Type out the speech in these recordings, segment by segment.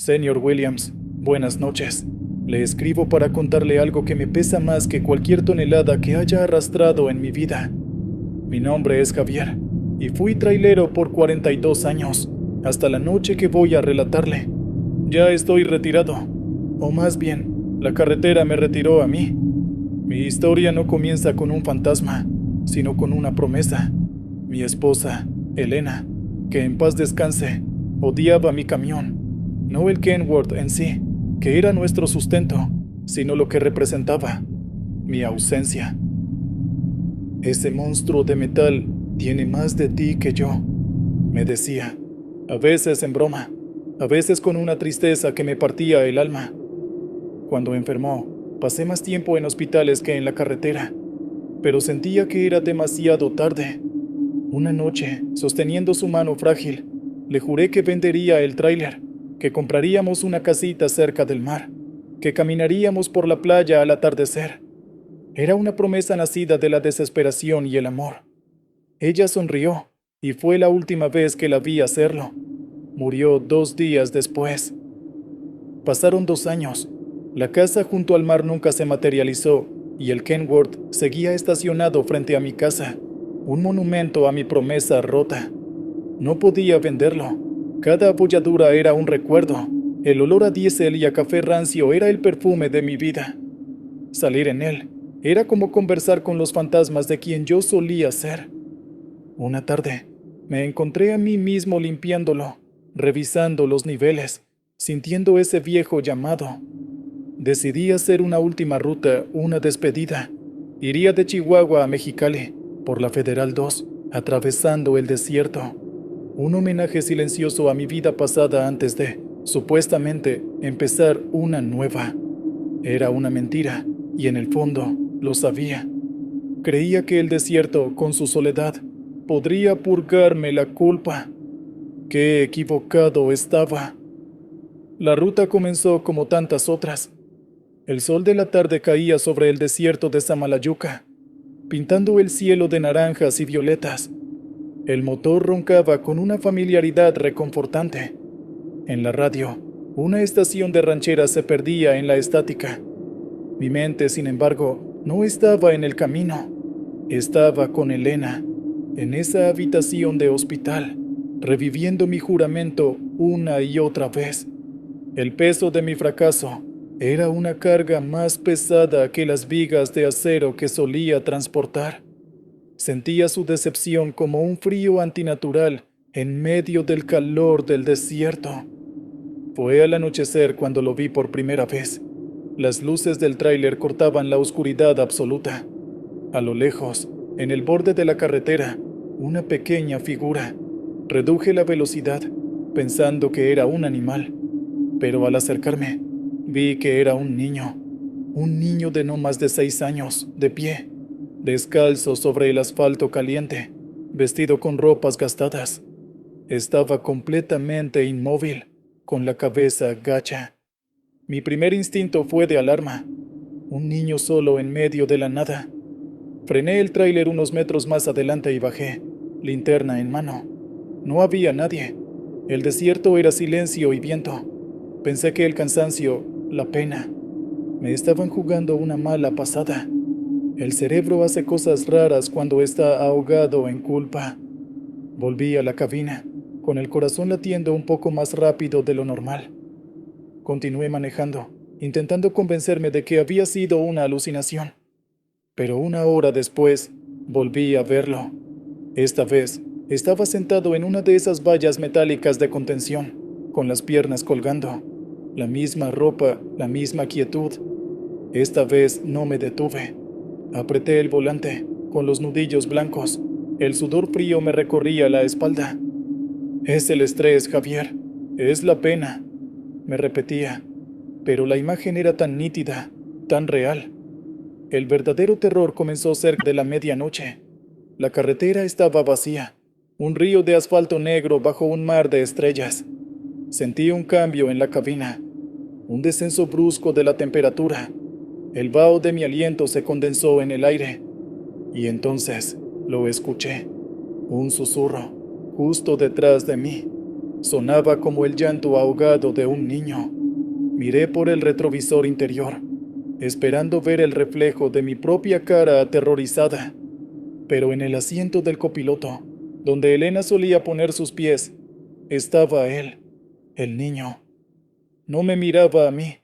Señor Williams, buenas noches. Le escribo para contarle algo que me pesa más que cualquier tonelada que haya arrastrado en mi vida. Mi nombre es Javier, y fui trailero por 42 años, hasta la noche que voy a relatarle. Ya estoy retirado, o más bien, la carretera me retiró a mí. Mi historia no comienza con un fantasma, sino con una promesa. Mi esposa, Elena, que en paz descanse, odiaba mi camión. No el Kenworth en sí, que era nuestro sustento, sino lo que representaba, mi ausencia. Ese monstruo de metal tiene más de ti que yo, me decía, a veces en broma, a veces con una tristeza que me partía el alma. Cuando enfermó, pasé más tiempo en hospitales que en la carretera, pero sentía que era demasiado tarde. Una noche, sosteniendo su mano frágil, le juré que vendería el tráiler, que compraríamos una casita cerca del mar, que caminaríamos por la playa al atardecer. Era una promesa nacida de la desesperación y el amor. Ella sonrió, y fue la última vez que la vi hacerlo. Murió 2 días después. Pasaron 2 años. La casa junto al mar nunca se materializó, y el Kenworth seguía estacionado frente a mi casa, un monumento a mi promesa rota. No podía venderlo. Cada abolladura era un recuerdo. El olor a diésel y a café rancio era el perfume de mi vida. Salir en él era como conversar con los fantasmas de quien yo solía ser. Una tarde, me encontré a mí mismo limpiándolo, revisando los niveles, sintiendo ese viejo llamado. Decidí hacer una última ruta, una despedida. Iría de Chihuahua a Mexicali, por la Federal 2, atravesando el desierto. Un homenaje silencioso a mi vida pasada antes de, supuestamente, empezar una nueva. Era una mentira, y en el fondo, lo sabía. Creía que el desierto, con su soledad, podría purgarme la culpa. Qué equivocado estaba. La ruta comenzó como tantas otras. El sol de la tarde caía sobre el desierto de Samalayuca, pintando el cielo de naranjas y violetas. El motor roncaba con una familiaridad reconfortante. En la radio, una estación de rancheras se perdía en la estática. Mi mente, sin embargo, no estaba en el camino. Estaba con Elena, en esa habitación de hospital, reviviendo mi juramento una y otra vez. El peso de mi fracaso era una carga más pesada que las vigas de acero que solía transportar. Sentía su decepción como un frío antinatural en medio del calor del desierto. Fue al anochecer cuando lo vi por primera vez. Las luces del tráiler cortaban la oscuridad absoluta. A lo lejos, en el borde de la carretera, una pequeña figura. Reduje la velocidad, pensando que era un animal, pero al acercarme, vi que era un niño de no más de 6 años, de pie, descalzo sobre el asfalto caliente, vestido con ropas gastadas. Estaba completamente inmóvil, con la cabeza gacha. Mi primer instinto fue de alarma. Un niño solo en medio de la nada. Frené el tráiler unos metros más adelante y bajé, linterna en mano. No había nadie. El desierto era silencio y viento. Pensé que el cansancio, la pena, me estaban jugando una mala pasada. El cerebro hace cosas raras cuando está ahogado en culpa. Volví a la cabina, con el corazón latiendo un poco más rápido de lo normal. Continué manejando, intentando convencerme de que había sido una alucinación. Pero 1 hora después, volví a verlo. Esta vez, estaba sentado en una de esas vallas metálicas de contención, con las piernas colgando. La misma ropa, la misma quietud. Esta vez no me detuve. Apreté el volante, con los nudillos blancos. El sudor frío me recorría la espalda. Es el estrés, Javier. Es la pena, me repetía. Pero la imagen era tan nítida, tan real. El verdadero terror comenzó cerca de la medianoche. La carretera estaba vacía. Un río de asfalto negro bajo un mar de estrellas. Sentí un cambio en la cabina. Un descenso brusco de la temperatura. El vaho de mi aliento se condensó en el aire. Y entonces lo escuché. Un susurro, justo detrás de mí. Sonaba como el llanto ahogado de un niño. Miré por el retrovisor interior, esperando ver el reflejo de mi propia cara aterrorizada. Pero en el asiento del copiloto, donde Elena solía poner sus pies, estaba él, el niño. No me miraba a mí.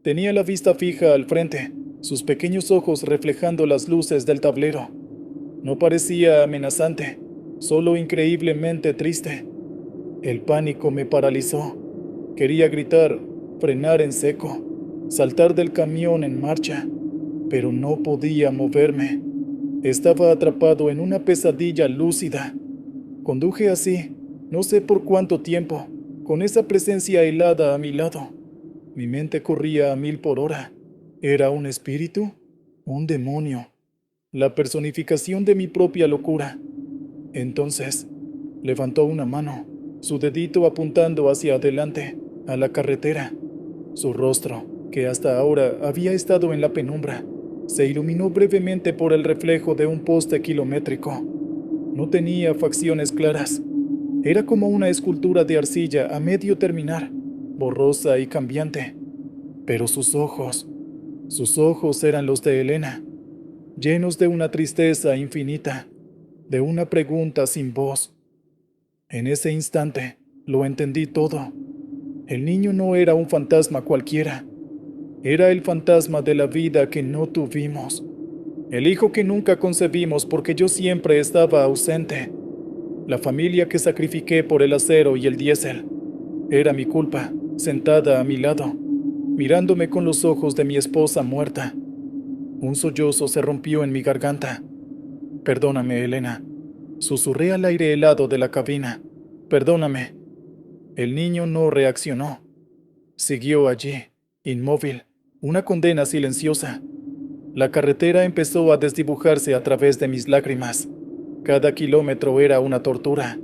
Tenía la vista fija al frente, sus pequeños ojos reflejando las luces del tablero. No parecía amenazante, solo increíblemente triste. El pánico me paralizó. Quería gritar, frenar en seco, saltar del camión en marcha, pero no podía moverme. Estaba atrapado en una pesadilla lúcida. Conduje así, no sé por cuánto tiempo, con esa presencia helada a mi lado. Mi mente corría a 1000 por hora. ¿Era un espíritu? ¿Un demonio? La personificación de mi propia locura. Entonces, levantó una mano, su dedito apuntando hacia adelante, a la carretera. Su rostro, que hasta ahora había estado en la penumbra, se iluminó brevemente por el reflejo de un poste kilométrico. No tenía facciones claras. Era como una escultura de arcilla a medio terminar, borrosa y cambiante. Pero sus ojos eran los de Elena, llenos de una tristeza infinita, de una pregunta sin voz. En ese instante, lo entendí todo. El niño no era un fantasma cualquiera. Era el fantasma de la vida que no tuvimos. El hijo que nunca concebimos porque yo siempre estaba ausente. La familia que sacrifiqué por el acero y el diésel. Era mi culpa, sentada a mi lado, mirándome con los ojos de mi esposa muerta. Un sollozo se rompió en mi garganta. Perdóname, Elena. Susurré al aire helado de la cabina. Perdóname. El niño no reaccionó. Siguió allí, inmóvil, una condena silenciosa. La carretera empezó a desdibujarse a través de mis lágrimas. Cada kilómetro era una tortura.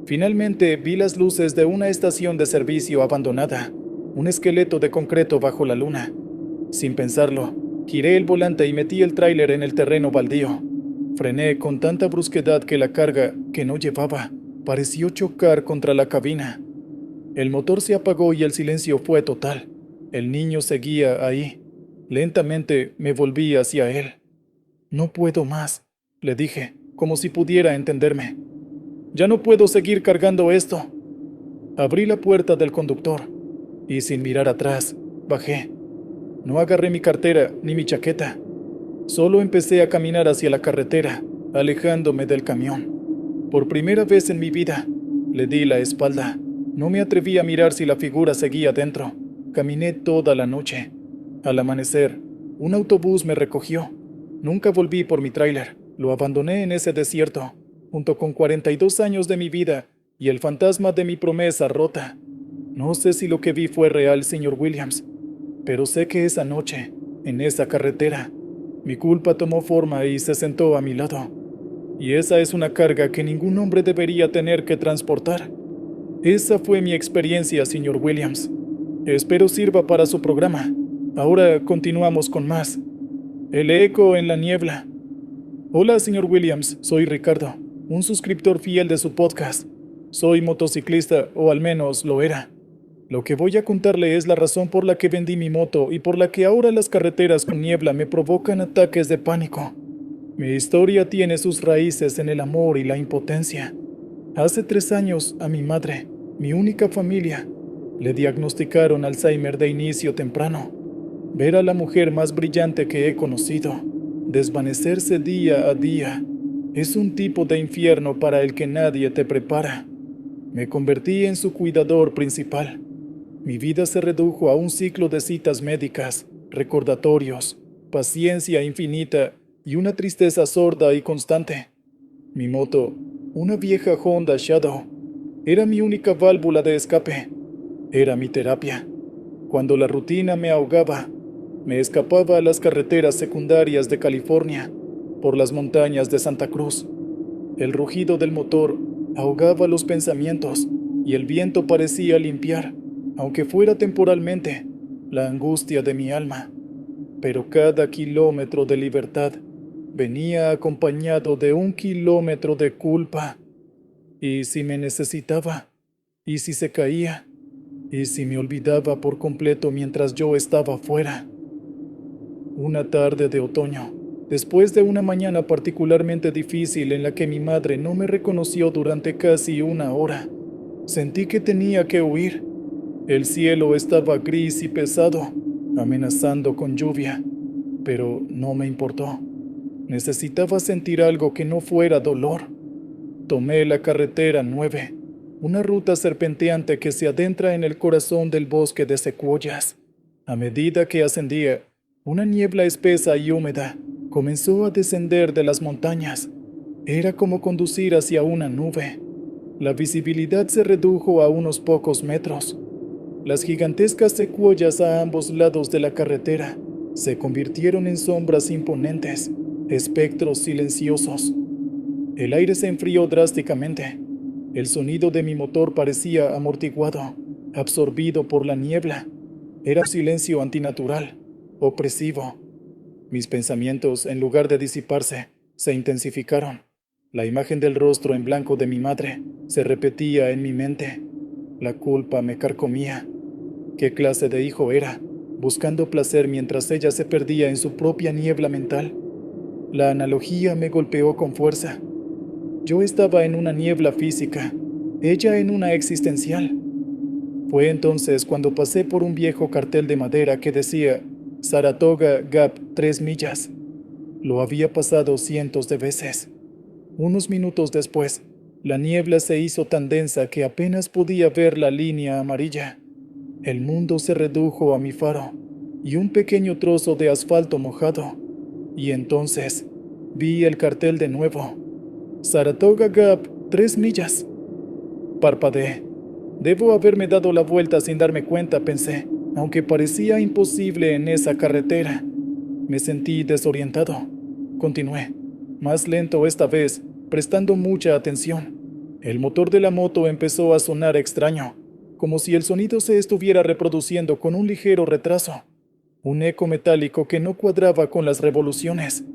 Finalmente vi las luces de una estación de servicio abandonada, un esqueleto de concreto bajo la luna. Sin pensarlo, giré el volante y metí el tráiler en el terreno baldío. Frené con tanta brusquedad que la carga, que no llevaba, pareció chocar contra la cabina. El motor se apagó y el silencio fue total. El niño seguía ahí. Lentamente me volví hacia él. No puedo más, le dije, como si pudiera entenderme. Ya no puedo seguir cargando esto. Abrí la puerta del conductor y sin mirar atrás, bajé. No agarré mi cartera ni mi chaqueta. Solo empecé a caminar hacia la carretera, alejándome del camión. Por primera vez en mi vida, le di la espalda. No me atreví a mirar si la figura seguía dentro. Caminé toda la noche. Al amanecer, un autobús me recogió. Nunca volví por mi tráiler. Lo abandoné en ese desierto, junto con 42 años de mi vida y el fantasma de mi promesa rota. No sé si lo que vi fue real, señor Williams, pero sé que esa noche, en esa carretera, mi culpa tomó forma y se sentó a mi lado. Y esa es una carga que ningún hombre debería tener que transportar. Esa fue mi experiencia, señor Williams. Espero sirva para su programa. Ahora continuamos con más. El eco en la niebla. Hola, señor Williams, soy Ricardo, un suscriptor fiel de su podcast. Soy motociclista, o al menos lo era. Lo que voy a contarle es la razón por la que vendí mi moto y por la que ahora las carreteras con niebla me provocan ataques de pánico. Mi historia tiene sus raíces en el amor y la impotencia. Hace 3 años, a mi madre, mi única familia, le diagnosticaron Alzheimer de inicio temprano. Ver a la mujer más brillante que he conocido desvanecerse día a día es un tipo de infierno para el que nadie te prepara. Me convertí en su cuidador principal. Mi vida se redujo a un ciclo de citas médicas, recordatorios, paciencia infinita y una tristeza sorda y constante. Mi moto, una vieja Honda Shadow, era mi única válvula de escape. Era mi terapia. Cuando la rutina me ahogaba, me escapaba a las carreteras secundarias de California, por las montañas de Santa Cruz. El rugido del motor ahogaba los pensamientos y el viento parecía limpiar, aunque fuera temporalmente, la angustia de mi alma. Pero cada kilómetro de libertad venía acompañado de 1 kilómetro de culpa. Y si me necesitaba, ¿Y si se caía? ¿Y si me olvidaba por completo mientras yo estaba fuera? Una tarde de otoño, después de una mañana particularmente difícil en la que mi madre no me reconoció durante casi una hora, sentí que tenía que huir. El cielo estaba gris y pesado, amenazando con lluvia, pero no me importó. Necesitaba sentir algo que no fuera dolor. Tomé la carretera 9, una ruta serpenteante que se adentra en el corazón del bosque de secuoyas. A medida que ascendía, una niebla espesa y húmeda comenzó a descender de las montañas. Era como conducir hacia una nube. La visibilidad se redujo a unos pocos metros. Las gigantescas secuoyas a ambos lados de la carretera se convirtieron en sombras imponentes, espectros silenciosos. El aire se enfrió drásticamente. El sonido de mi motor parecía amortiguado, absorbido por la niebla. Era un silencio antinatural, opresivo. Mis pensamientos, en lugar de disiparse, se intensificaron. La imagen del rostro en blanco de mi madre se repetía en mi mente. La culpa me carcomía. ¿Qué clase de hijo era, buscando placer mientras ella se perdía en su propia niebla mental? La analogía me golpeó con fuerza. Yo estaba en una niebla física, ella en una existencial. Fue entonces cuando pasé por un viejo cartel de madera que decía Saratoga Gap 3 millas. Lo había pasado cientos de veces. Unos minutos después, la niebla se hizo tan densa que apenas podía ver la línea amarilla. El mundo se redujo a mi faro y un pequeño trozo de asfalto mojado. Y entonces vi el cartel de nuevo. Saratoga Gap 3 millas. Parpadeé. Debo haberme dado la vuelta sin darme cuenta, pensé, aunque parecía imposible en esa carretera. Me sentí desorientado. Continué, más lento esta vez, prestando mucha atención. El motor de la moto empezó a sonar extraño, como si el sonido se estuviera reproduciendo con un ligero retraso, un eco metálico que no cuadraba con las revoluciones.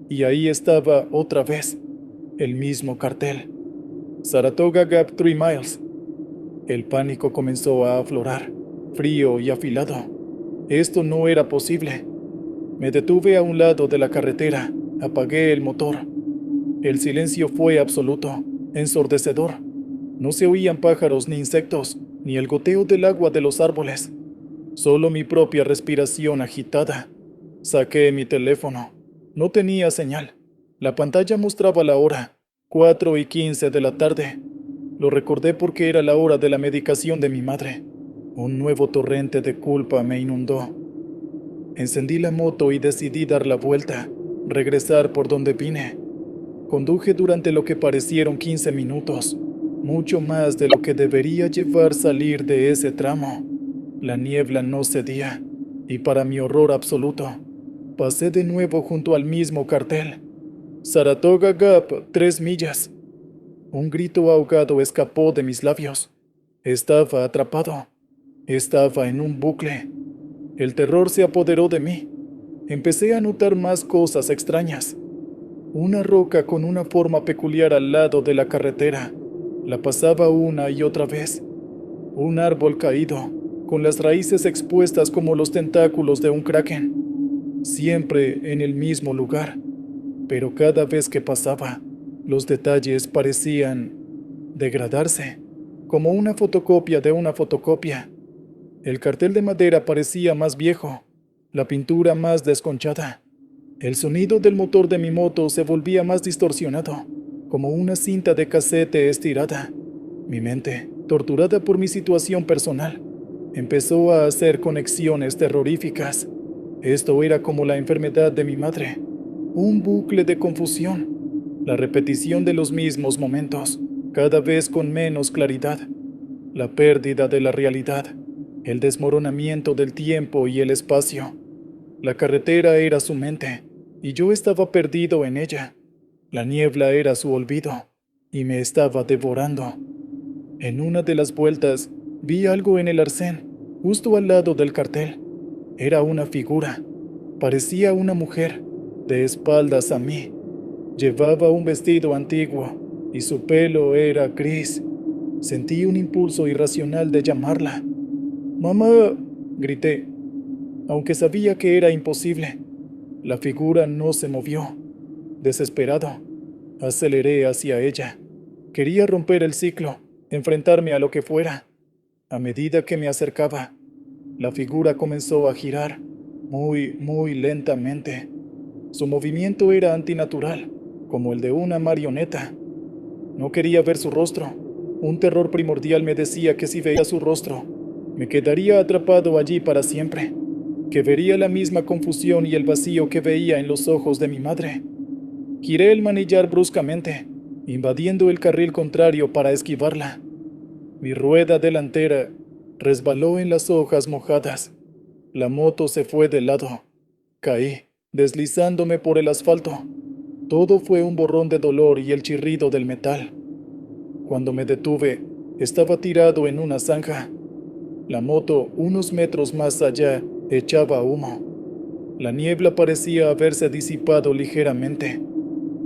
Y ahí estaba otra vez, el mismo cartel. Saratoga Gap 3 miles. El pánico comenzó a aflorar, frío y afilado. Esto no era posible. Me detuve a un lado de la carretera, apagué el motor. El silencio fue absoluto, ensordecedor. No se oían pájaros ni insectos, ni el goteo del agua de los árboles. Solo mi propia respiración agitada. Saqué mi teléfono. No tenía señal. La pantalla mostraba la hora, 4:15 de la tarde. Lo recordé porque era la hora de la medicación de mi madre. Un nuevo torrente de culpa me inundó. Encendí la moto y decidí dar la vuelta, regresar por donde vine. Conduje durante lo que parecieron 15 minutos, mucho más de lo que debería llevar salir de ese tramo. La niebla no cedía, y para mi horror absoluto, pasé de nuevo junto al mismo cartel. Saratoga Gap 3 millas. Un grito ahogado escapó de mis labios. Estaba atrapado. Estaba en un bucle. El terror se apoderó de mí. Empecé a notar más cosas extrañas. Una roca con una forma peculiar al lado de la carretera. La pasaba una y otra vez. Un árbol caído, con las raíces expuestas como los tentáculos de un kraken. Siempre en el mismo lugar. Pero cada vez que pasaba, los detalles parecían degradarse, como una fotocopia de una fotocopia. El cartel de madera parecía más viejo, la pintura más desconchada. El sonido del motor de mi moto se volvía más distorsionado, como una cinta de casete estirada. Mi mente, torturada por mi situación personal, empezó a hacer conexiones terroríficas. Esto era como la enfermedad de mi madre, un bucle de confusión, la repetición de los mismos momentos, cada vez con menos claridad, la pérdida de la realidad, el desmoronamiento del tiempo y el espacio. La carretera era su mente, y yo estaba perdido en ella. La niebla era su olvido, y me estaba devorando. En una de las vueltas, vi algo en el arcén, justo al lado del cartel. Era una figura. Parecía una mujer, de espaldas a mí. Llevaba un vestido antiguo, y su pelo era gris. Sentí un impulso irracional de llamarla. «¡Mamá!», grité, aunque sabía que era imposible. La figura no se movió. Desesperado, aceleré hacia ella. Quería romper el ciclo, enfrentarme a lo que fuera. A medida que me acercaba, la figura comenzó a girar, muy lentamente. Su movimiento era antinatural, como el de una marioneta. No quería ver su rostro. Un terror primordial me decía que si veía su rostro, me quedaría atrapado allí para siempre, que vería la misma confusión y el vacío que veía en los ojos de mi madre. Giré el manillar bruscamente, invadiendo el carril contrario para esquivarla. Mi rueda delantera resbaló en las hojas mojadas. La moto se fue de lado. Caí, deslizándome por el asfalto. Todo fue un borrón de dolor y el chirrido del metal. Cuando me detuve, estaba tirado en una zanja. La moto, unos metros más allá, echaba humo. La niebla parecía haberse disipado ligeramente.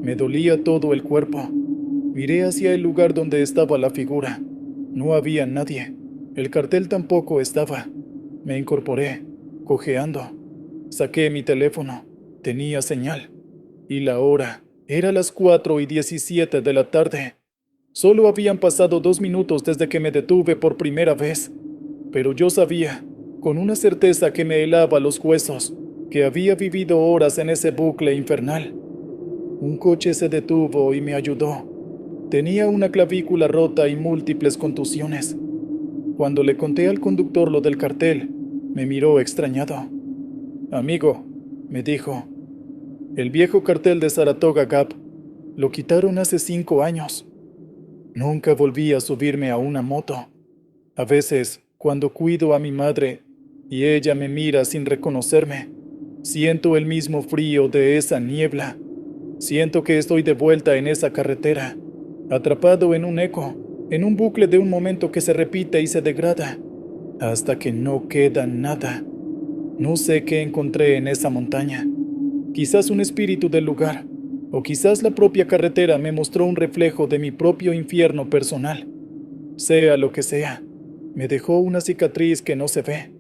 Me dolía todo el cuerpo. Miré hacia el lugar donde estaba la figura. No había nadie. El cartel tampoco estaba. Me incorporé, cojeando. Saqué mi teléfono. Tenía señal. Y la hora era las 4:17 de la tarde. Solo habían pasado 2 minutos desde que me detuve por primera vez. Pero yo sabía, con una certeza que me helaba los huesos, que había vivido horas en ese bucle infernal. Un coche se detuvo y me ayudó. Tenía una clavícula rota y múltiples contusiones. Cuando le conté al conductor lo del cartel, me miró extrañado. «Amigo», me dijo, «el viejo cartel de Saratoga Gap lo quitaron hace 5 años. Nunca volví a subirme a una moto. A veces, cuando cuido a mi madre y ella me mira sin reconocerme, siento el mismo frío de esa niebla. Siento que estoy de vuelta en esa carretera, atrapado en un eco, en un bucle de un momento que se repite y se degrada, hasta que no queda nada. No sé qué encontré en esa montaña. Quizás un espíritu del lugar, o quizás la propia carretera me mostró un reflejo de mi propio infierno personal. Sea lo que sea, me dejó una cicatriz que no se ve,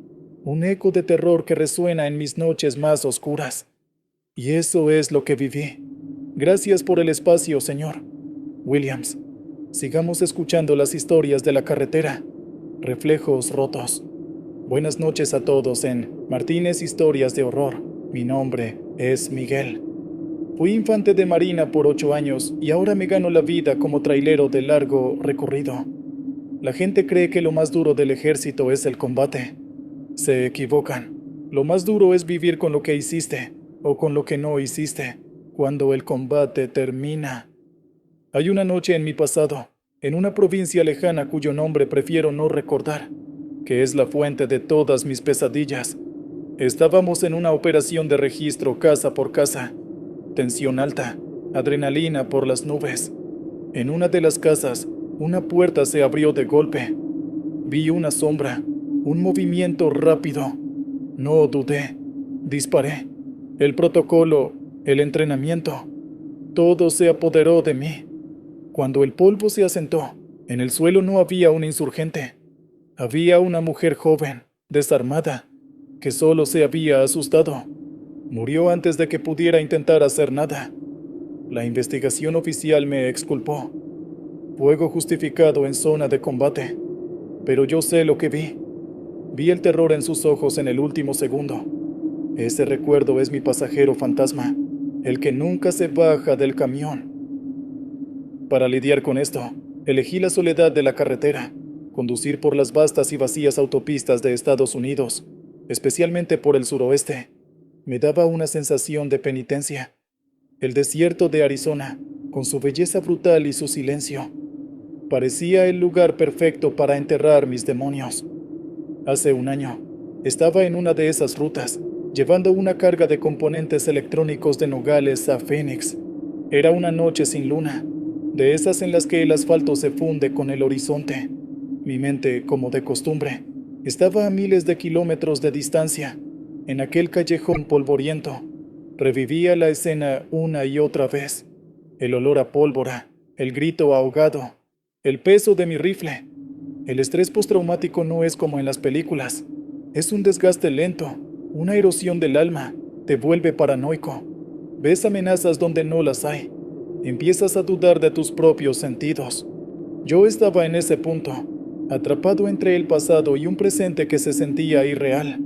un eco de terror que resuena en mis noches más oscuras. Y eso es lo que viví. Gracias por el espacio, señor Williams. Sigamos escuchando las historias de la carretera. Reflejos rotos. Buenas noches a todos en Martínez Historias de Horror. Mi nombre es Miguel. Fui infante de marina por 8 años y ahora me gano la vida como trailero de largo recorrido. La gente cree que lo más duro del ejército es el combate. Se equivocan. Lo más duro es vivir con lo que hiciste o con lo que no hiciste cuando el combate termina. Hay una noche en mi pasado, en una provincia lejana cuyo nombre prefiero no recordar, que es la fuente de todas mis pesadillas. Estábamos en una operación de registro casa por casa. Tensión alta, adrenalina por las nubes. En una de las casas, una puerta se abrió de golpe. Vi una sombra, un movimiento rápido. No dudé. Disparé. El protocolo, el entrenamiento, todo se apoderó de mí. Cuando el polvo se asentó, en el suelo no había un insurgente. Había una mujer joven, desarmada, que solo se había asustado. Murió antes de que pudiera intentar hacer nada. La investigación oficial me exculpó. Fuego justificado en zona de combate. Pero yo sé lo que vi. Vi el terror en sus ojos en el último segundo. Ese recuerdo es mi pasajero fantasma, el que nunca se baja del camión. Para lidiar con esto, elegí la soledad de la carretera, conducir por las vastas y vacías autopistas de Estados Unidos, especialmente por el suroeste. Me daba una sensación de penitencia. El desierto de Arizona, con su belleza brutal y su silencio, parecía el lugar perfecto para enterrar mis demonios. Hace un año, estaba en una de esas rutas, llevando una carga de componentes electrónicos de Nogales a Phoenix. Era una noche sin luna, de esas en las que el asfalto se funde con el horizonte. Mi mente, como de costumbre, estaba a miles de kilómetros de distancia, en aquel callejón polvoriento. Revivía la escena una y otra vez. El olor a pólvora, el grito ahogado, el peso de mi rifle, El estrés postraumático no es como en las películas. Es un desgaste lento, una erosión del alma, te vuelve paranoico. Ves amenazas donde no las hay. Empiezas a dudar de tus propios sentidos. Yo estaba en ese punto, atrapado entre el pasado y un presente que se sentía irreal.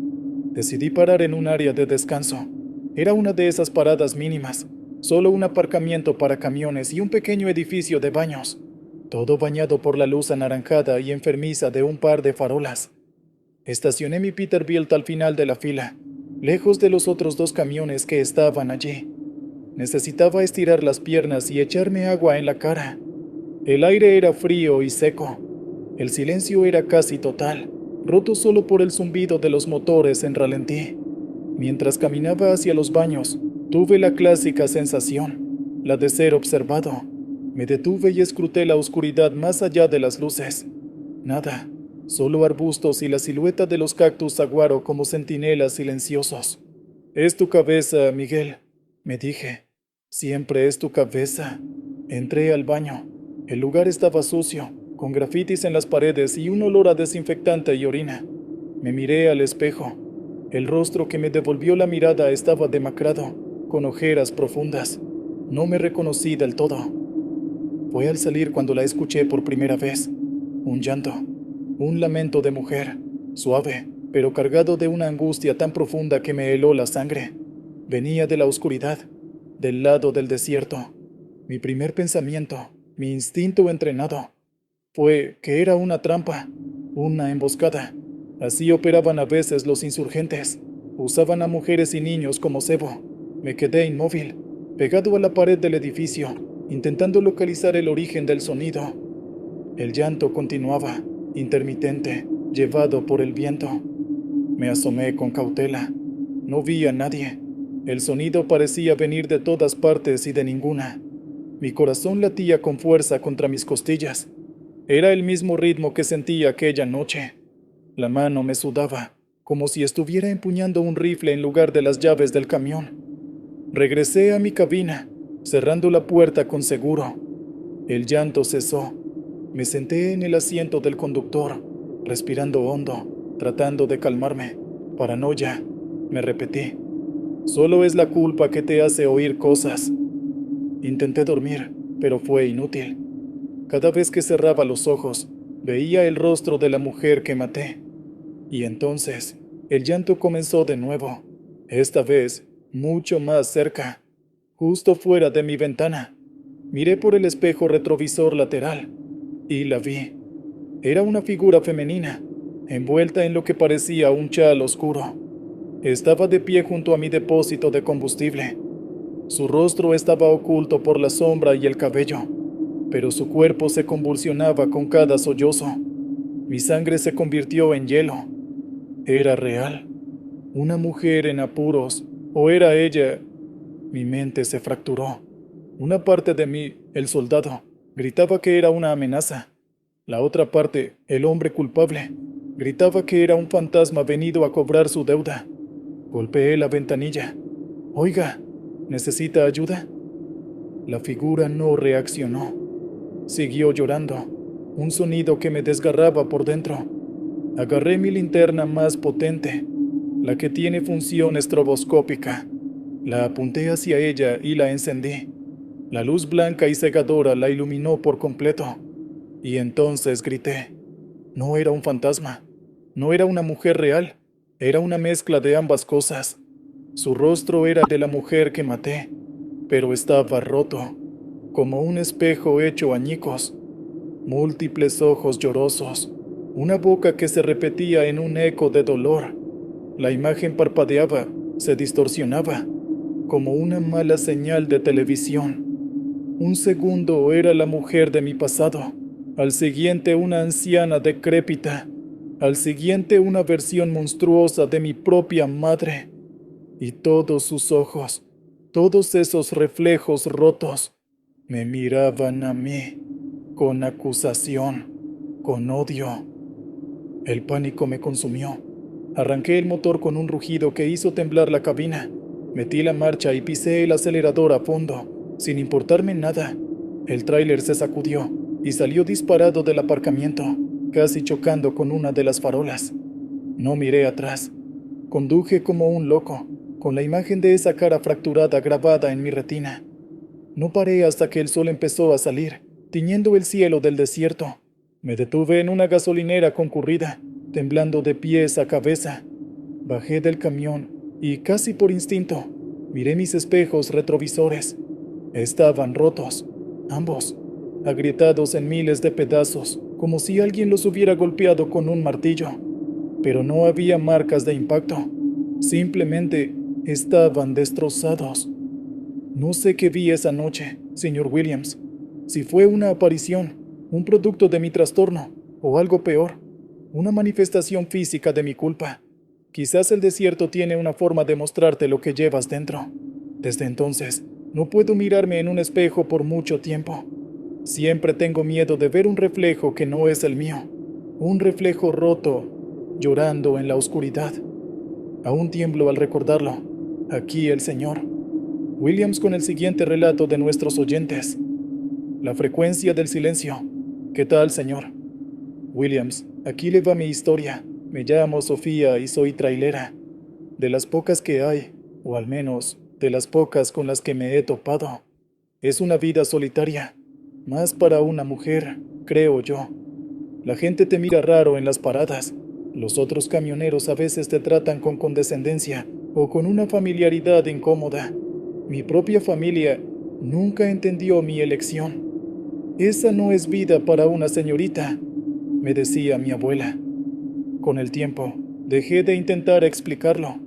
Decidí parar en un área de descanso. Era una de esas paradas mínimas, solo un aparcamiento para camiones y un pequeño edificio de baños, todo bañado por la luz anaranjada y enfermiza de un par de farolas. Estacioné mi Peterbilt al final de la fila, lejos de los otros 2 camiones que estaban allí. Necesitaba estirar las piernas y echarme agua en la cara. El aire era frío y seco. El silencio era casi total, roto solo por el zumbido de los motores en ralentí. Mientras caminaba hacia los baños, tuve la clásica sensación, la de ser observado. Me detuve y escruté la oscuridad más allá de las luces. Nada, solo arbustos y la silueta de los cactus saguaro como centinelas silenciosos. «Es tu cabeza, Miguel», me dije. «Siempre es tu cabeza». Entré al baño. El lugar estaba sucio, con grafitis en las paredes y un olor a desinfectante y orina. Me miré al espejo. El rostro que me devolvió la mirada estaba demacrado, con ojeras profundas. No me reconocí del todo. Fue al salir cuando la escuché por primera vez. Un llanto, un lamento de mujer, suave, pero cargado de una angustia tan profunda que me heló la sangre. Venía de la oscuridad, del lado del desierto. Mi primer pensamiento, mi instinto entrenado, fue que era una trampa, una emboscada. Así operaban a veces los insurgentes. Usaban a mujeres y niños como cebo. Me quedé inmóvil, pegado a la pared del edificio, intentando localizar el origen del sonido. El llanto continuaba, intermitente, llevado por el viento. Me asomé con cautela. No vi a nadie. El sonido parecía venir de todas partes y de ninguna. Mi corazón latía con fuerza contra mis costillas. Era el mismo ritmo que sentí aquella noche. La mano me sudaba, como si estuviera empuñando un rifle en lugar de las llaves del camión. Regresé a mi cabina, cerrando la puerta con seguro. El llanto cesó. Me senté en el asiento del conductor, respirando hondo, tratando de calmarme. Paranoia, me repetí. Solo es la culpa que te hace oír cosas. Intenté dormir, pero fue inútil. Cada vez que cerraba los ojos, veía el rostro de la mujer que maté. Y entonces, el llanto comenzó de nuevo, esta vez mucho más cerca, justo fuera de mi ventana. Miré por el espejo retrovisor lateral, y la vi. Era una figura femenina, envuelta en lo que parecía un chal oscuro. Estaba de pie junto a mi depósito de combustible. Su rostro estaba oculto por la sombra y el cabello, pero su cuerpo se convulsionaba con cada sollozo. Mi sangre se convirtió en hielo. ¿Era real? ¿Una mujer en apuros? ¿O era ella? Mi mente se fracturó. Una parte de mí, el soldado, gritaba que era una amenaza. La otra parte, el hombre culpable, gritaba que era un fantasma venido a cobrar su deuda. Golpeé la ventanilla. «Oiga, ¿necesita ayuda?» La figura no reaccionó. Siguió llorando, un sonido que me desgarraba por dentro. Agarré mi linterna más potente, la que tiene función estroboscópica. La apunté hacia ella y la encendí. La luz blanca y cegadora la iluminó por completo. Y entonces grité. No era un fantasma, no era una mujer real, era una mezcla de ambas cosas. Su rostro era de la mujer que maté, pero estaba roto, como un espejo hecho añicos. Múltiples ojos llorosos, una boca que se repetía en un eco de dolor. La imagen parpadeaba, se distorsionaba, como una mala señal de televisión. Un segundo era la mujer de mi pasado, al siguiente una anciana decrépita, al siguiente una versión monstruosa de mi propia madre. Y todos sus ojos, todos esos reflejos rotos, me miraban a mí, con acusación, con odio. El pánico me consumió. Arranqué el motor con un rugido que hizo temblar la cabina. Metí la marcha y pisé el acelerador a fondo, sin importarme nada. El tráiler se sacudió y salió disparado del aparcamiento. casi chocando con una de las farolas. No miré atrás. Conduje como un loco, con la imagen de esa cara fracturada grabada en mi retina. No paré hasta que el sol empezó a salir, tiñendo el cielo del desierto. Me detuve en una gasolinera concurrida, temblando de pies a cabeza. Bajé del camión y, casi por instinto, miré mis espejos retrovisores. Estaban rotos, ambos, agrietados en miles de pedazos, como si alguien los hubiera golpeado con un martillo. Pero no había marcas de impacto, simplemente estaban destrozados. No sé qué vi esa noche, señor Williams, si fue una aparición, un producto de mi trastorno, o algo peor, una manifestación física de mi culpa. Quizás el desierto tiene una forma de mostrarte lo que llevas dentro. Desde entonces, no puedo mirarme en un espejo por mucho tiempo. Siempre tengo miedo de ver un reflejo que no es el mío, un reflejo roto, llorando en la oscuridad. Aún tiemblo al recordarlo. Aquí el Señor. Williams con el siguiente relato de nuestros oyentes. La frecuencia del silencio. ¿Qué tal, señor? Williams, aquí le va mi historia. Me llamo Sofía y soy trailera. De las pocas que hay, o al menos de las pocas con las que me he topado. Es una vida solitaria, más para una mujer, creo yo. La gente te mira raro en las paradas. Los otros camioneros a veces te tratan con condescendencia o con una familiaridad incómoda. Mi propia familia nunca entendió mi elección. Esa no es vida para una señorita, me decía mi abuela. Con el tiempo, dejé de intentar explicarlo.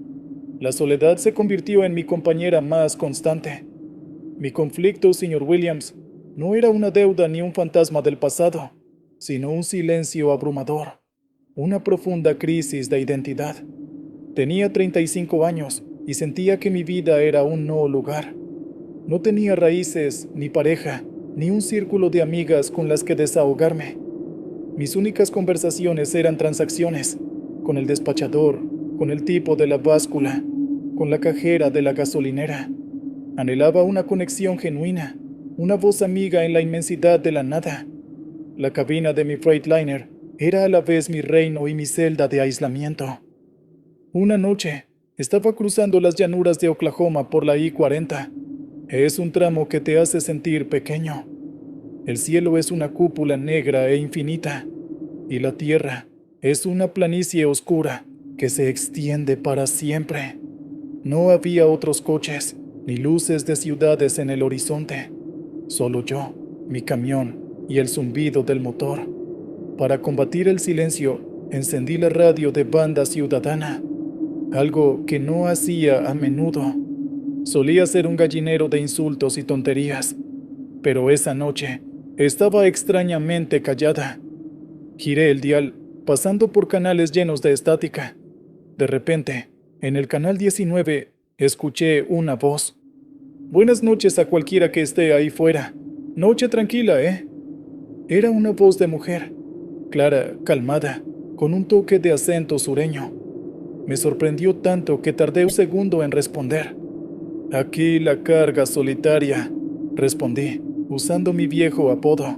La soledad se convirtió en mi compañera más constante. Mi conflicto, señor Williams, no era una deuda ni un fantasma del pasado, sino un silencio abrumador, una profunda crisis de identidad. Tenía 35 años y sentía que mi vida era un no lugar. No tenía raíces, ni pareja, ni un círculo de amigas con las que desahogarme. Mis únicas conversaciones eran transacciones, con el despachador, con el tipo de la báscula, con la cajera de la gasolinera. Anhelaba una conexión genuina, una voz amiga en la inmensidad de la nada. La cabina de mi Freightliner era a la vez mi reino y mi celda de aislamiento. Una noche, estaba cruzando las llanuras de Oklahoma por la I-40. Es un tramo que te hace sentir pequeño. El cielo es una cúpula negra e infinita, y la tierra es una planicie oscura que se extiende para siempre. No había otros coches, ni luces de ciudades en el horizonte. Solo yo, mi camión y el zumbido del motor. Para combatir el silencio, encendí la radio de Banda Ciudadana, algo que no hacía a menudo. Solía ser un gallinero de insultos y tonterías, pero esa noche estaba extrañamente callada. Giré el dial, pasando por canales llenos de estática. De repente, en el canal 19, escuché una voz. Buenas noches a cualquiera que esté ahí fuera. Noche tranquila, ¿eh? Era una voz de mujer, clara, calmada, con un toque de acento sureño. Me sorprendió tanto que tardé un segundo en responder. Aquí la carga solitaria, respondí, usando mi viejo apodo.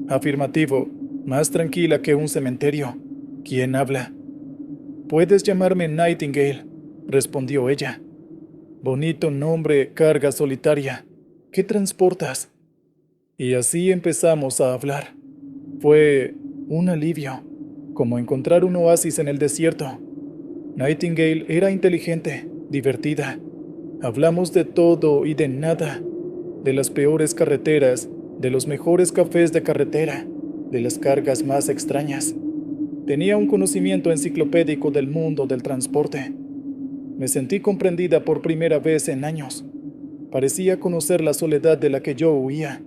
Afirmativo, más tranquila que un cementerio. ¿Quién habla? Puedes llamarme Nightingale, respondió ella. Bonito nombre, carga solitaria. ¿Qué transportas? Y así empezamos a hablar. Fue un alivio, como encontrar un oasis en el desierto. Nightingale era inteligente, divertida. Hablamos de todo y de nada, de las peores carreteras, de los mejores cafés de carretera, de las cargas más extrañas. Tenía un conocimiento enciclopédico del mundo del transporte. Me sentí comprendida por primera vez en años. Parecía conocer la soledad de la que yo huía.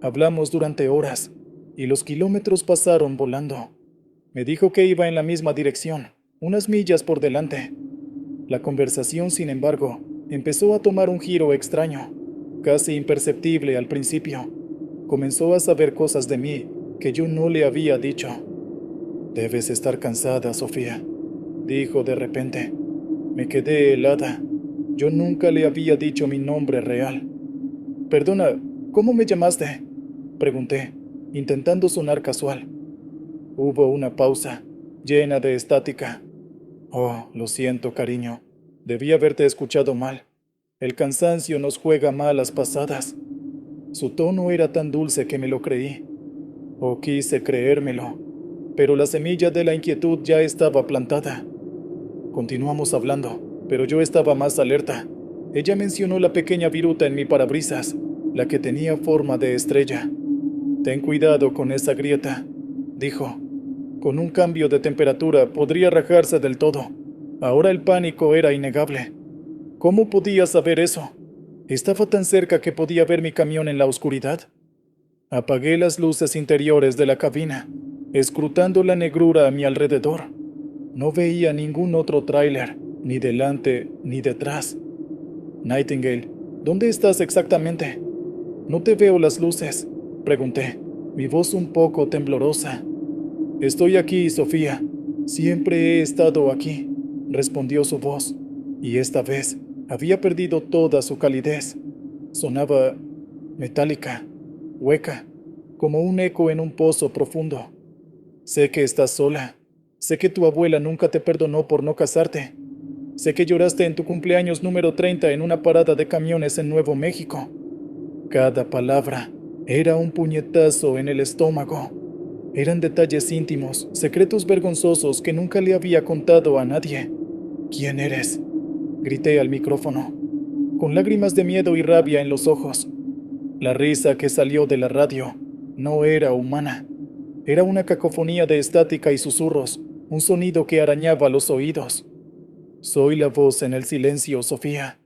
Hablamos durante horas, y los kilómetros pasaron volando. Me dijo que iba en la misma dirección, unas millas por delante. La conversación, sin embargo, empezó a tomar un giro extraño, casi imperceptible al principio. Comenzó a saber cosas de mí que yo no le había dicho. Debes estar cansada, Sofía, dijo de repente. Me quedé helada. Yo nunca le había dicho mi nombre real. Perdona, ¿cómo me llamaste? Pregunté, intentando sonar casual. Hubo una pausa, llena de estática. Oh, lo siento, cariño. Debí haberte escuchado mal. El cansancio nos juega malas pasadas. Su tono era tan dulce que me lo creí. O quise creérmelo. Pero la semilla de la inquietud ya estaba plantada. Continuamos hablando, pero yo estaba más alerta. Ella mencionó la pequeña viruta en mi parabrisas, la que tenía forma de estrella. Ten cuidado con esa grieta, dijo. Con un cambio de temperatura podría rajarse del todo. Ahora el pánico era innegable. ¿Cómo podía saber eso? ¿Estaba tan cerca que podía ver mi camión en la oscuridad? Apagué las luces interiores de la cabina, escrutando la negrura a mi alrededor. No veía ningún otro tráiler, ni delante ni detrás. Nightingale, ¿dónde estás exactamente? No te veo las luces, pregunté, mi voz un poco temblorosa. Estoy aquí, Sofía. Siempre he estado aquí, respondió su voz, y esta vez había perdido toda su calidez. Sonaba metálica, hueca, como un eco en un pozo profundo. Sé que estás sola. Sé que tu abuela nunca te perdonó por no casarte. Sé que lloraste en tu cumpleaños número 30 en una parada de camiones en Nuevo México. Cada palabra era un puñetazo en el estómago. Eran detalles íntimos, secretos vergonzosos que nunca le había contado a nadie. ¿Quién eres?, grité al micrófono, con lágrimas de miedo y rabia en los ojos. La risa que salió de la radio no era humana. Era una cacofonía de estática y susurros, un sonido que arañaba los oídos. Soy la voz en el silencio, Sofía.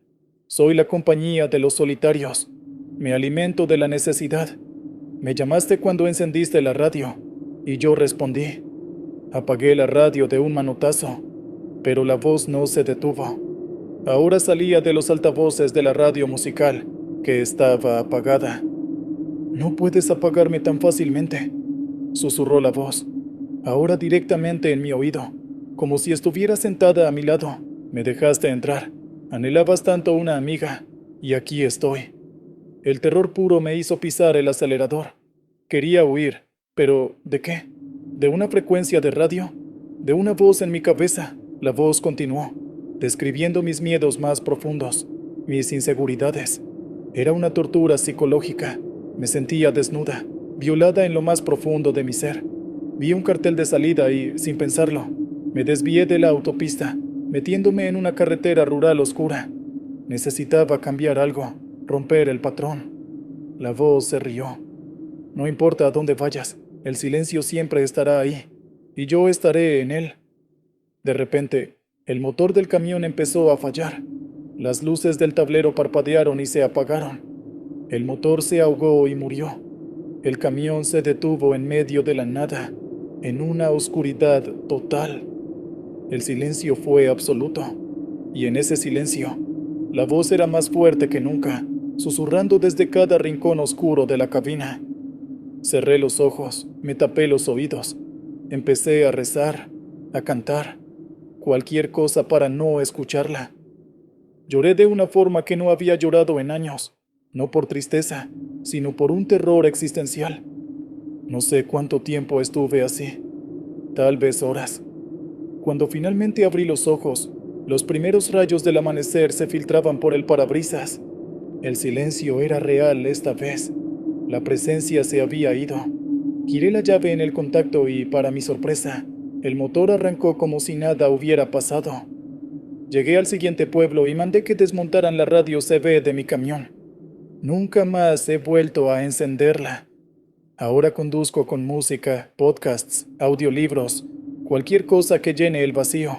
Soy la compañía de los solitarios. Me alimento de la necesidad. Me llamaste cuando encendiste la radio, y yo respondí. Apagué la radio de un manotazo, pero la voz no se detuvo. Ahora salía de los altavoces de la radio musical, que estaba apagada. No puedes apagarme tan fácilmente, susurró la voz, ahora directamente en mi oído, como si estuviera sentada a mi lado. Me dejaste entrar. Anhelabas tanto una amiga, y aquí estoy. El terror puro me hizo pisar el acelerador. Quería huir, pero ¿de qué? ¿De una frecuencia de radio? ¿De una voz en mi cabeza? La voz continuó, describiendo mis miedos más profundos, mis inseguridades. Era una tortura psicológica. Me sentía desnuda, violada en lo más profundo de mi ser. Vi un cartel de salida y, sin pensarlo, me desvié de la autopista, metiéndome en una carretera rural oscura. Necesitaba cambiar algo, romper el patrón. La voz se rió. No importa a dónde vayas, el silencio siempre estará ahí, y yo estaré en él. De repente, el motor del camión empezó a fallar. Las luces del tablero parpadearon y se apagaron. El motor se ahogó y murió. El camión se detuvo en medio de la nada, en una oscuridad total. El silencio fue absoluto, y en ese silencio, la voz era más fuerte que nunca, susurrando desde cada rincón oscuro de la cabina. Cerré los ojos, me tapé los oídos, empecé a rezar, a cantar, cualquier cosa para no escucharla. Lloré de una forma que no había llorado en años, no por tristeza, sino por un terror existencial. No sé cuánto tiempo estuve así, tal vez horas. Cuando finalmente abrí los ojos, los primeros rayos del amanecer se filtraban por el parabrisas. El silencio era real esta vez. La presencia se había ido. Giré la llave en el contacto y, para mi sorpresa, el motor arrancó como si nada hubiera pasado. Llegué al siguiente pueblo y mandé que desmontaran la radio CB de mi camión. Nunca más he vuelto a encenderla. Ahora conduzco con música, podcasts, audiolibros, cualquier cosa que llene el vacío.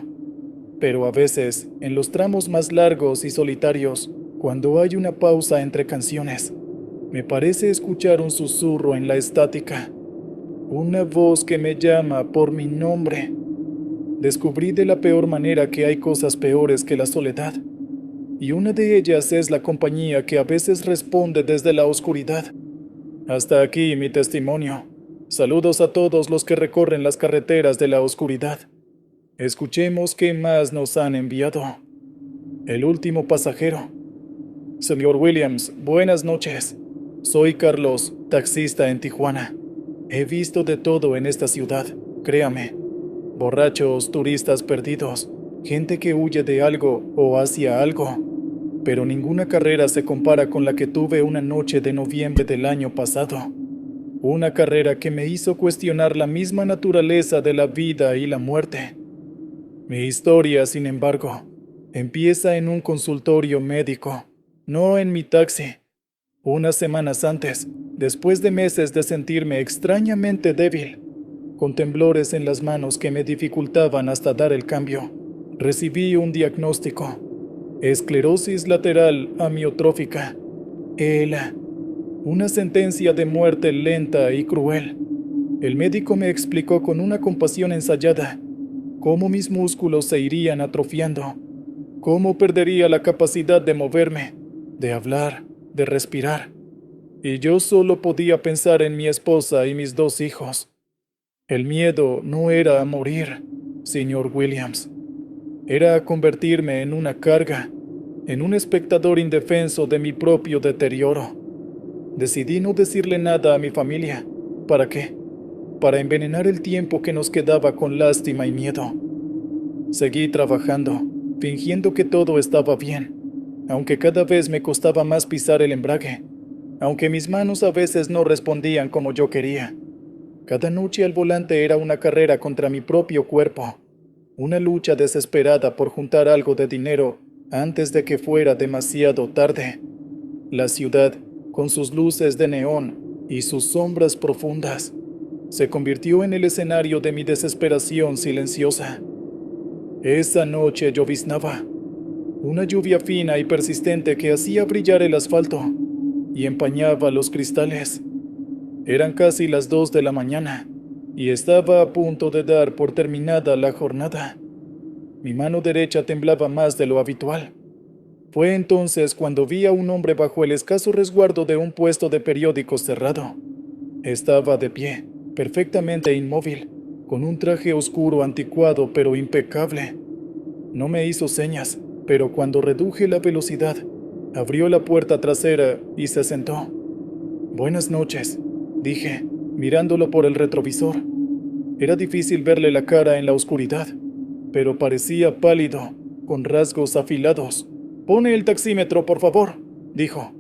Pero a veces, en los tramos más largos y solitarios, cuando hay una pausa entre canciones, me parece escuchar un susurro en la estática, una voz que me llama por mi nombre. Descubrí de la peor manera que hay cosas peores que la soledad, y una de ellas es la compañía que a veces responde desde la oscuridad. Hasta aquí mi testimonio. Saludos a todos los que recorren las carreteras de la oscuridad. Escuchemos qué más nos han enviado. El último pasajero. Señor Williams, buenas noches. Soy Carlos, taxista en Tijuana. He visto de todo en esta ciudad. Créame, borrachos, turistas perdidos, gente que huye de algo o hacia algo, pero ninguna carrera se compara con la que tuve una noche de noviembre del año pasado. Una carrera que me hizo cuestionar la misma naturaleza de la vida y la muerte. Mi historia, sin embargo, empieza en un consultorio médico, no en mi taxi. Unas semanas antes, después de meses de sentirme extrañamente débil, con temblores en las manos que me dificultaban hasta dar el cambio, recibí un diagnóstico: esclerosis lateral amiotrófica, ELA, una sentencia de muerte lenta y cruel. El médico me explicó con una compasión ensayada cómo mis músculos se irían atrofiando, cómo perdería la capacidad de moverme, de hablar, de respirar. Y yo solo podía pensar en mi esposa y mis 2 hijos. El miedo no era a morir, señor Williams. Era a convertirme en una carga, en un espectador indefenso de mi propio deterioro. Decidí no decirle nada a mi familia. ¿Para qué? Para envenenar el tiempo que nos quedaba con lástima y miedo. Seguí trabajando, fingiendo que todo estaba bien, aunque cada vez me costaba más pisar el embrague, aunque mis manos a veces no respondían como yo quería. Cada noche al volante era una carrera contra mi propio cuerpo, una lucha desesperada por juntar algo de dinero antes de que fuera demasiado tarde. La ciudad, con sus luces de neón y sus sombras profundas, se convirtió en el escenario de mi desesperación silenciosa. Esa noche lloviznaba, una lluvia fina y persistente que hacía brillar el asfalto y empañaba los cristales. Eran casi las 2 de la mañana y estaba a punto de dar por terminada la jornada. Mi mano derecha temblaba más de lo habitual. Fue entonces cuando vi a un hombre bajo el escaso resguardo de un puesto de periódicos cerrado. Estaba de pie, perfectamente inmóvil, con un traje oscuro anticuado pero impecable. No me hizo señas, pero cuando reduje la velocidad, abrió la puerta trasera y se sentó. «Buenas noches», dije, mirándolo por el retrovisor. Era difícil verle la cara en la oscuridad, pero parecía pálido, con rasgos afilados. «Pone el taxímetro, por favor», dijo.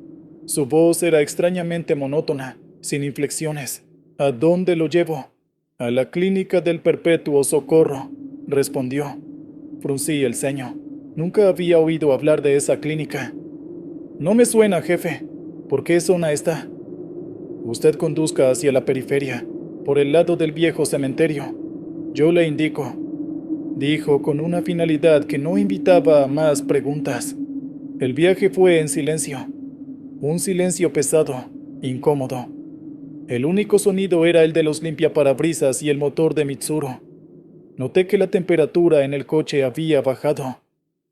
Su voz era extrañamente monótona, sin inflexiones. «¿A dónde lo llevo?» «A la clínica del Perpetuo Socorro», respondió. Fruncí el ceño. Nunca había oído hablar de esa clínica. «No me suena, jefe. ¿Por qué zona está?» «Usted conduzca hacia la periferia, por el lado del viejo cementerio. Yo le indico», dijo con una finalidad que no invitaba a más preguntas. El viaje fue en silencio. Un silencio pesado, incómodo. El único sonido era el de los limpiaparabrisas y el motor de Mitsuru. Noté que la temperatura en el coche había bajado.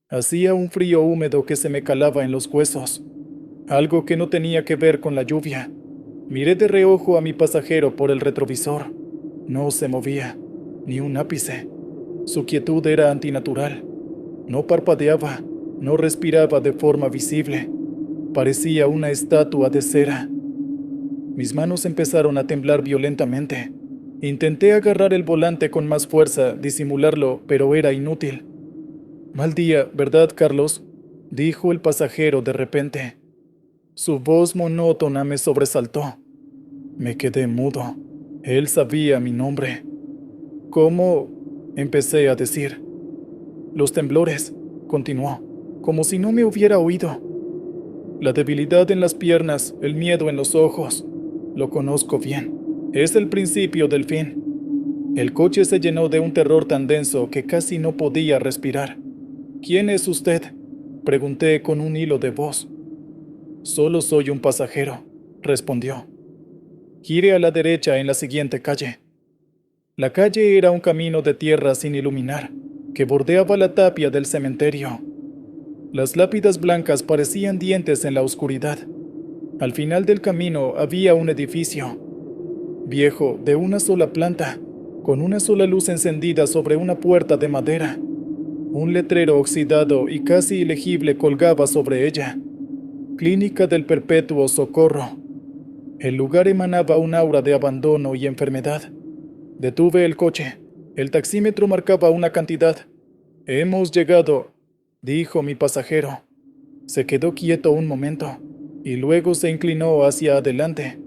Hacía un frío húmedo que se me calaba en los huesos, algo que no tenía que ver con la lluvia. Miré de reojo a mi pasajero por el retrovisor. No se movía, ni un ápice. Su quietud era antinatural. No parpadeaba, no respiraba de forma visible. Parecía una estatua de cera. Mis manos empezaron a temblar violentamente. Intenté agarrar el volante con más fuerza, disimularlo, pero era inútil. «Mal día, ¿verdad, Carlos?», dijo el pasajero de repente. Su voz monótona me sobresaltó. Me quedé mudo. Él sabía mi nombre. «¿Cómo?», empecé a decir. «Los temblores», continuó, como si no me hubiera oído. «La debilidad en las piernas, el miedo en los ojos. Lo conozco bien. Es el principio del fin». El coche se llenó de un terror tan denso que casi no podía respirar. «¿Quién es usted?», pregunté con un hilo de voz. «Solo soy un pasajero», respondió. «Gire a la derecha en la siguiente calle». La calle era un camino de tierra sin iluminar, que bordeaba la tapia del cementerio. Las lápidas blancas parecían dientes en la oscuridad. Al final del camino había un edificio, viejo, de una sola planta, con una sola luz encendida sobre una puerta de madera. Un letrero oxidado y casi ilegible colgaba sobre ella: «Clínica del Perpetuo Socorro». El lugar emanaba un aura de abandono y enfermedad. Detuve el coche. El taxímetro marcaba una cantidad. Hemos llegado, dijo mi pasajero. Se quedó quieto un momento y luego se inclinó hacia adelante.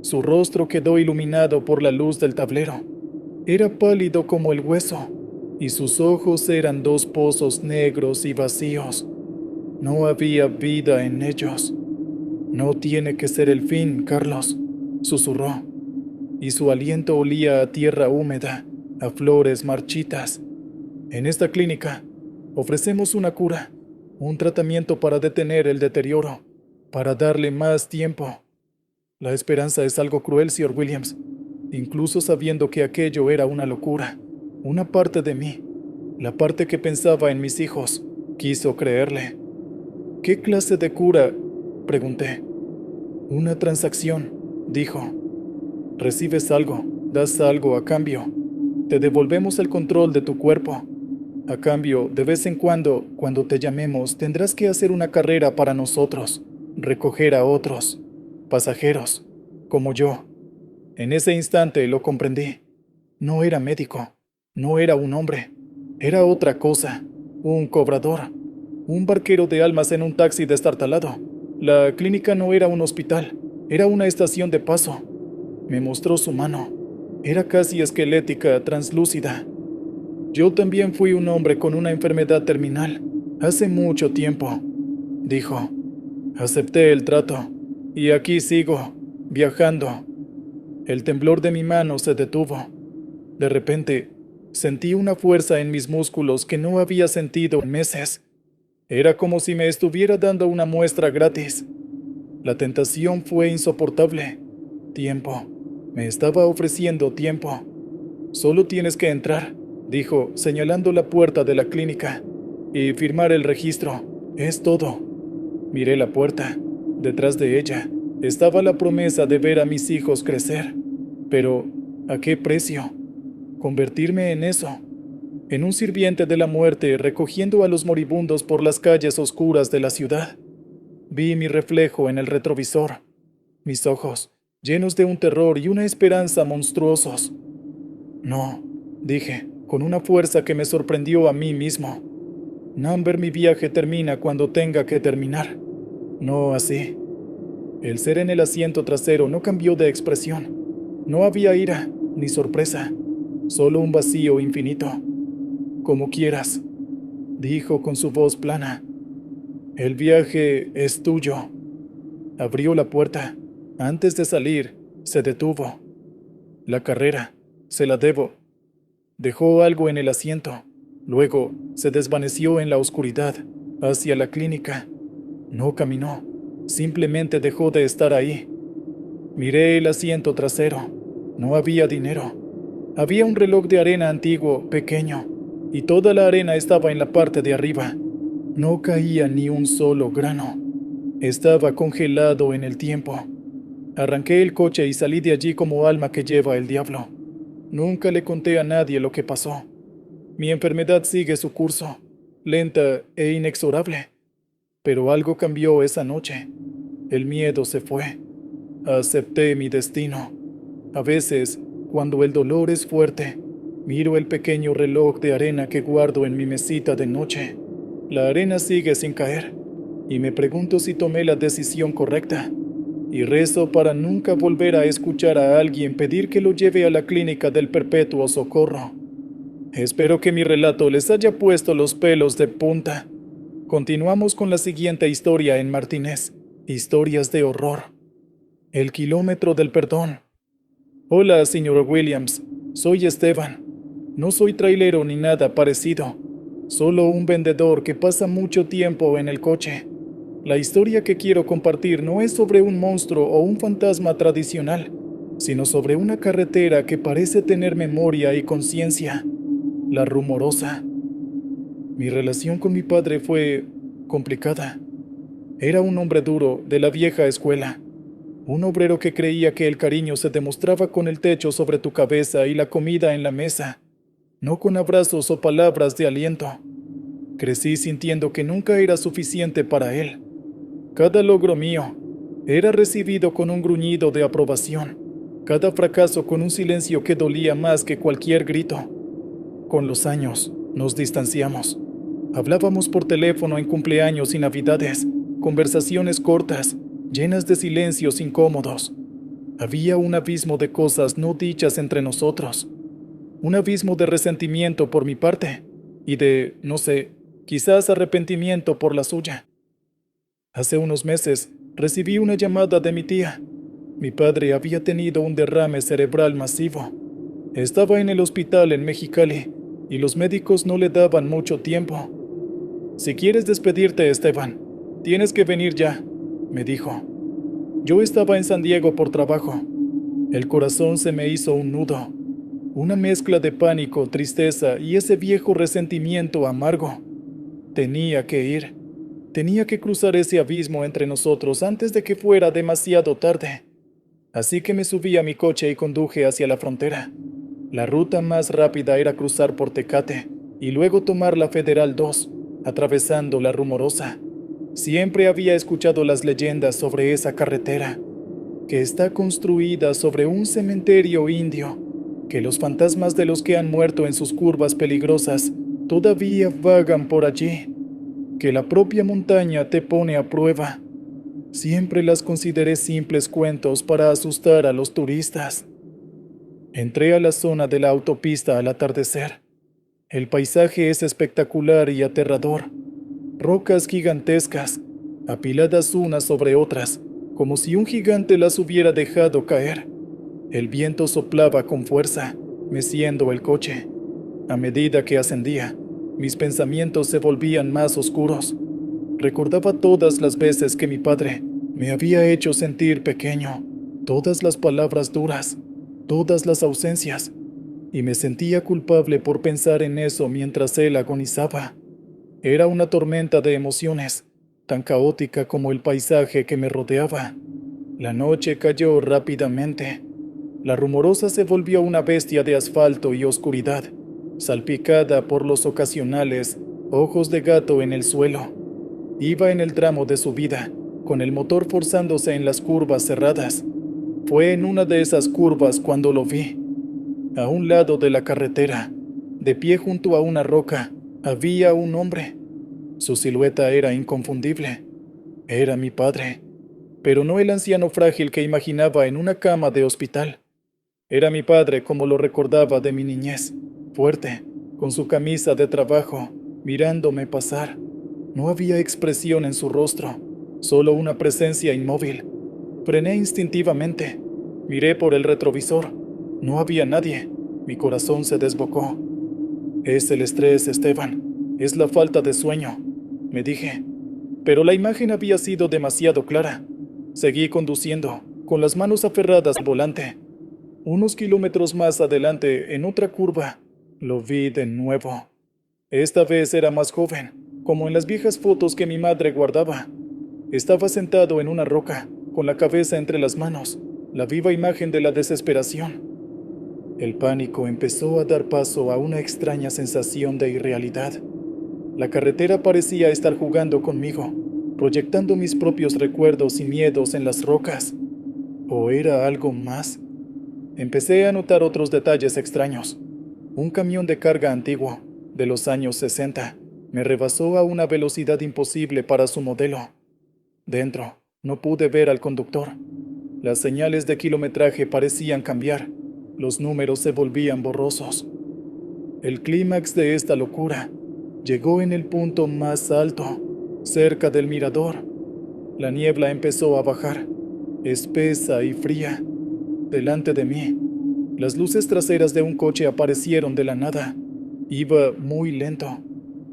Su rostro quedó iluminado por la luz del tablero. Era pálido como el hueso y sus ojos eran dos pozos negros y vacíos. No había vida en ellos. No tiene que ser el fin, Carlos, susurró, y su aliento olía a tierra húmeda, a flores marchitas. En esta clínica ofrecemos una cura, un tratamiento para detener el deterioro, para darle más tiempo. La esperanza es algo cruel, Sir Williams, incluso sabiendo que aquello era una locura. Una parte de mí, la parte que pensaba en mis hijos, quiso creerle. ¿Qué clase de cura?, pregunté. Una transacción, dijo. Recibes algo, das algo a cambio. Te devolvemos el control de tu cuerpo. A cambio, de vez en cuando te llamemos, tendrás que hacer una carrera para nosotros, recoger a otros, pasajeros, como yo. En ese instante lo comprendí. No era médico, no era un hombre, era otra cosa, un cobrador, un barquero de almas en un taxi destartalado. La clínica no era un hospital, era una estación de paso. Me mostró su mano. Era casi esquelética, translúcida. Yo también fui un hombre con una enfermedad terminal, hace mucho tiempo, dijo. Acepté el trato, y aquí sigo, viajando. El temblor de mi mano se detuvo. De repente, sentí una fuerza en mis músculos que no había sentido en meses. Era como si me estuviera dando una muestra gratis. La tentación fue insoportable. Tiempo. Me estaba ofreciendo tiempo. Solo tienes que entrar, dijo, señalando la puerta de la clínica, y firmar el registro. Es todo. Miré la puerta. Detrás de ella estaba la promesa de ver a mis hijos crecer. Pero, ¿a qué precio? Convertirme en eso. En un sirviente de la muerte recogiendo a los moribundos por las calles oscuras de la ciudad. Vi mi reflejo en el retrovisor. Mis ojos, llenos de un terror y una esperanza monstruosos. No, dije, con una fuerza que me sorprendió a mí mismo. Number, mi viaje termina cuando tenga que terminar. No así. El ser en el asiento trasero no cambió de expresión. No había ira ni sorpresa, solo un vacío infinito. Como quieras, dijo con su voz plana. El viaje es tuyo. Abrió la puerta. Antes de salir, se detuvo. La carrera, se la debo. Dejó algo en el asiento. Luego se desvaneció en la oscuridad, hacia la clínica. No caminó, simplemente dejó de estar ahí. Miré el asiento trasero. No había dinero. Había un reloj de arena antiguo, pequeño, y toda la arena estaba en la parte de arriba. No caía ni un solo grano. Estaba congelado en el tiempo. Arranqué el coche y salí de allí como alma que lleva el diablo. Nunca le conté a nadie lo que pasó. Mi enfermedad sigue su curso, lenta e inexorable. Pero algo cambió esa noche. El miedo se fue. Acepté mi destino. A veces, cuando el dolor es fuerte, miro el pequeño reloj de arena que guardo en mi mesita de noche. La arena sigue sin caer, y me pregunto si tomé la decisión correcta. Y rezo para nunca volver a escuchar a alguien pedir que lo lleve a la clínica del perpetuo socorro. Espero que mi relato les haya puesto los pelos de punta. Continuamos con la siguiente historia en Martínez. Historias de horror. El kilómetro del perdón. Hola, señor Williams. Soy Esteban. No soy trailero ni nada parecido. Solo un vendedor que pasa mucho tiempo en el coche. La historia que quiero compartir no es sobre un monstruo o un fantasma tradicional, sino sobre una carretera que parece tener memoria y conciencia. La Rumorosa. Mi relación con mi padre fue complicada. Era un hombre duro, de la vieja escuela. Un obrero que creía que el cariño se demostraba con el techo sobre tu cabeza y la comida en la mesa, no con abrazos o palabras de aliento. Crecí sintiendo que nunca era suficiente para él. Cada logro mío era recibido con un gruñido de aprobación. cada fracaso con un silencio que dolía más que cualquier grito. Con los años, nos distanciamos. Hablábamos por teléfono en cumpleaños y navidades, conversaciones cortas, llenas de silencios incómodos. Había un abismo de cosas no dichas entre nosotros, un abismo de resentimiento por mi parte y de, no sé, quizás arrepentimiento por la suya. Hace unos meses recibí una llamada de mi tía. Mi padre había tenido un derrame cerebral masivo. Estaba en el hospital en Mexicali y los médicos no le daban mucho tiempo. Si quieres despedirte, Esteban, tienes que venir ya, me dijo. Yo estaba en San Diego por trabajo. El corazón se me hizo un nudo, una mezcla de pánico, tristeza y ese viejo resentimiento amargo. Tenía que ir. Tenía que cruzar ese abismo entre nosotros antes de que fuera demasiado tarde. Así que me subí a mi coche y conduje hacia la frontera. La ruta más rápida era cruzar por Tecate y luego tomar la Federal 2, atravesando la Rumorosa. Siempre había escuchado las leyendas sobre esa carretera, que está construida sobre un cementerio indio, que los fantasmas de los que han muerto en sus curvas peligrosas todavía vagan por allí, que la propia montaña te pone a prueba. Siempre las consideré simples cuentos para asustar a los turistas. Entré a la zona de la autopista al atardecer. El paisaje es espectacular y aterrador. Rocas gigantescas, apiladas unas sobre otras, como si un gigante las hubiera dejado caer. El viento soplaba con fuerza, meciendo el coche. A medida que ascendía, mis pensamientos se volvían más oscuros. Recordaba todas las veces que mi padre me había hecho sentir pequeño, todas las palabras duras, todas las ausencias, y me sentía culpable por pensar en eso mientras él agonizaba. Era una tormenta de emociones, tan caótica como el paisaje que me rodeaba. La noche cayó rápidamente. La Rumorosa se volvió una bestia de asfalto y oscuridad, salpicada por los ocasionales ojos de gato en el suelo. Iba en el tramo de subida, con el motor forzándose en las curvas cerradas. Fue en una de esas curvas cuando lo vi. A un lado de la carretera, de pie junto a una roca, había un hombre. Su silueta era inconfundible. Era mi padre, pero no el anciano frágil que imaginaba en una cama de hospital. Era mi padre como lo recordaba de mi niñez, fuerte, con su camisa de trabajo, mirándome pasar. No había expresión en su rostro, solo una presencia inmóvil. Frené instintivamente. Miré por el retrovisor. No había nadie. Mi corazón se desbocó. Es el estrés, Esteban. Es la falta de sueño, me dije. Pero la imagen había sido demasiado clara. Seguí conduciendo, con las manos aferradas al volante. Unos kilómetros más adelante, en otra curva, lo vi de nuevo. Esta vez era más joven, como en las viejas fotos que mi madre guardaba. Estaba sentado en una roca, con la cabeza entre las manos, la viva imagen de la desesperación. El pánico empezó a dar paso a una extraña sensación de irrealidad. La carretera parecía estar jugando conmigo, proyectando mis propios recuerdos y miedos en las rocas. ¿O era algo más? Empecé a notar otros detalles extraños. Un camión de carga antiguo, de los años 60, me rebasó a una velocidad imposible para su modelo. Dentro, no pude ver al conductor. Las señales de kilometraje parecían cambiar. Los números se volvían borrosos. El clímax de esta locura llegó en el punto más alto, cerca del mirador. La niebla empezó a bajar, espesa y fría. Delante de mí, las luces traseras de un coche aparecieron de la nada. Iba muy lento.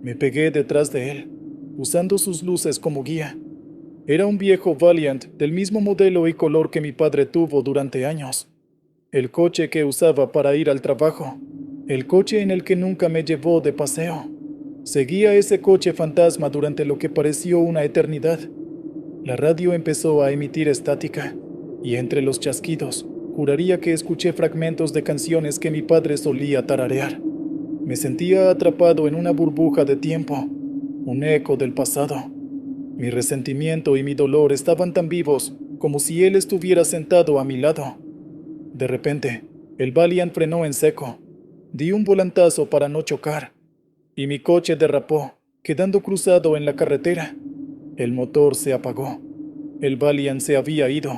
Me pegué detrás de él, usando sus luces como guía. Era un viejo Valiant del mismo modelo y color que mi padre tuvo durante años. El coche que usaba para ir al trabajo. El coche en el que nunca me llevó de paseo. Seguía ese coche fantasma durante lo que pareció una eternidad. La radio empezó a emitir estática, y entre los chasquidos, juraría que escuché fragmentos de canciones que mi padre solía tararear. Me sentía atrapado en una burbuja de tiempo, un eco del pasado. Mi resentimiento y mi dolor estaban tan vivos como si él estuviera sentado a mi lado. De repente, el Valiant frenó en seco. Di un volantazo para no chocar, y mi coche derrapó, quedando cruzado en la carretera. El motor se apagó. El Valiant se había ido.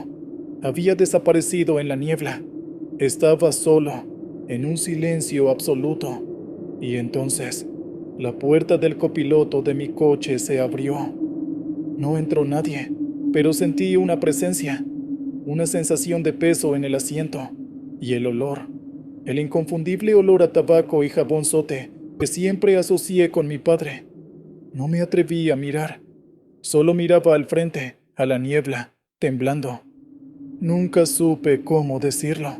Había desaparecido en la niebla. Estaba solo, en un silencio absoluto. Y entonces, la puerta del copiloto de mi coche se abrió. No entró nadie, pero sentí una presencia, una sensación de peso en el asiento, y el olor, el inconfundible olor a tabaco y jabón sote que siempre asocié con mi padre. No me atreví a mirar, solo miraba al frente, a la niebla, temblando. Nunca supe cómo decirlo,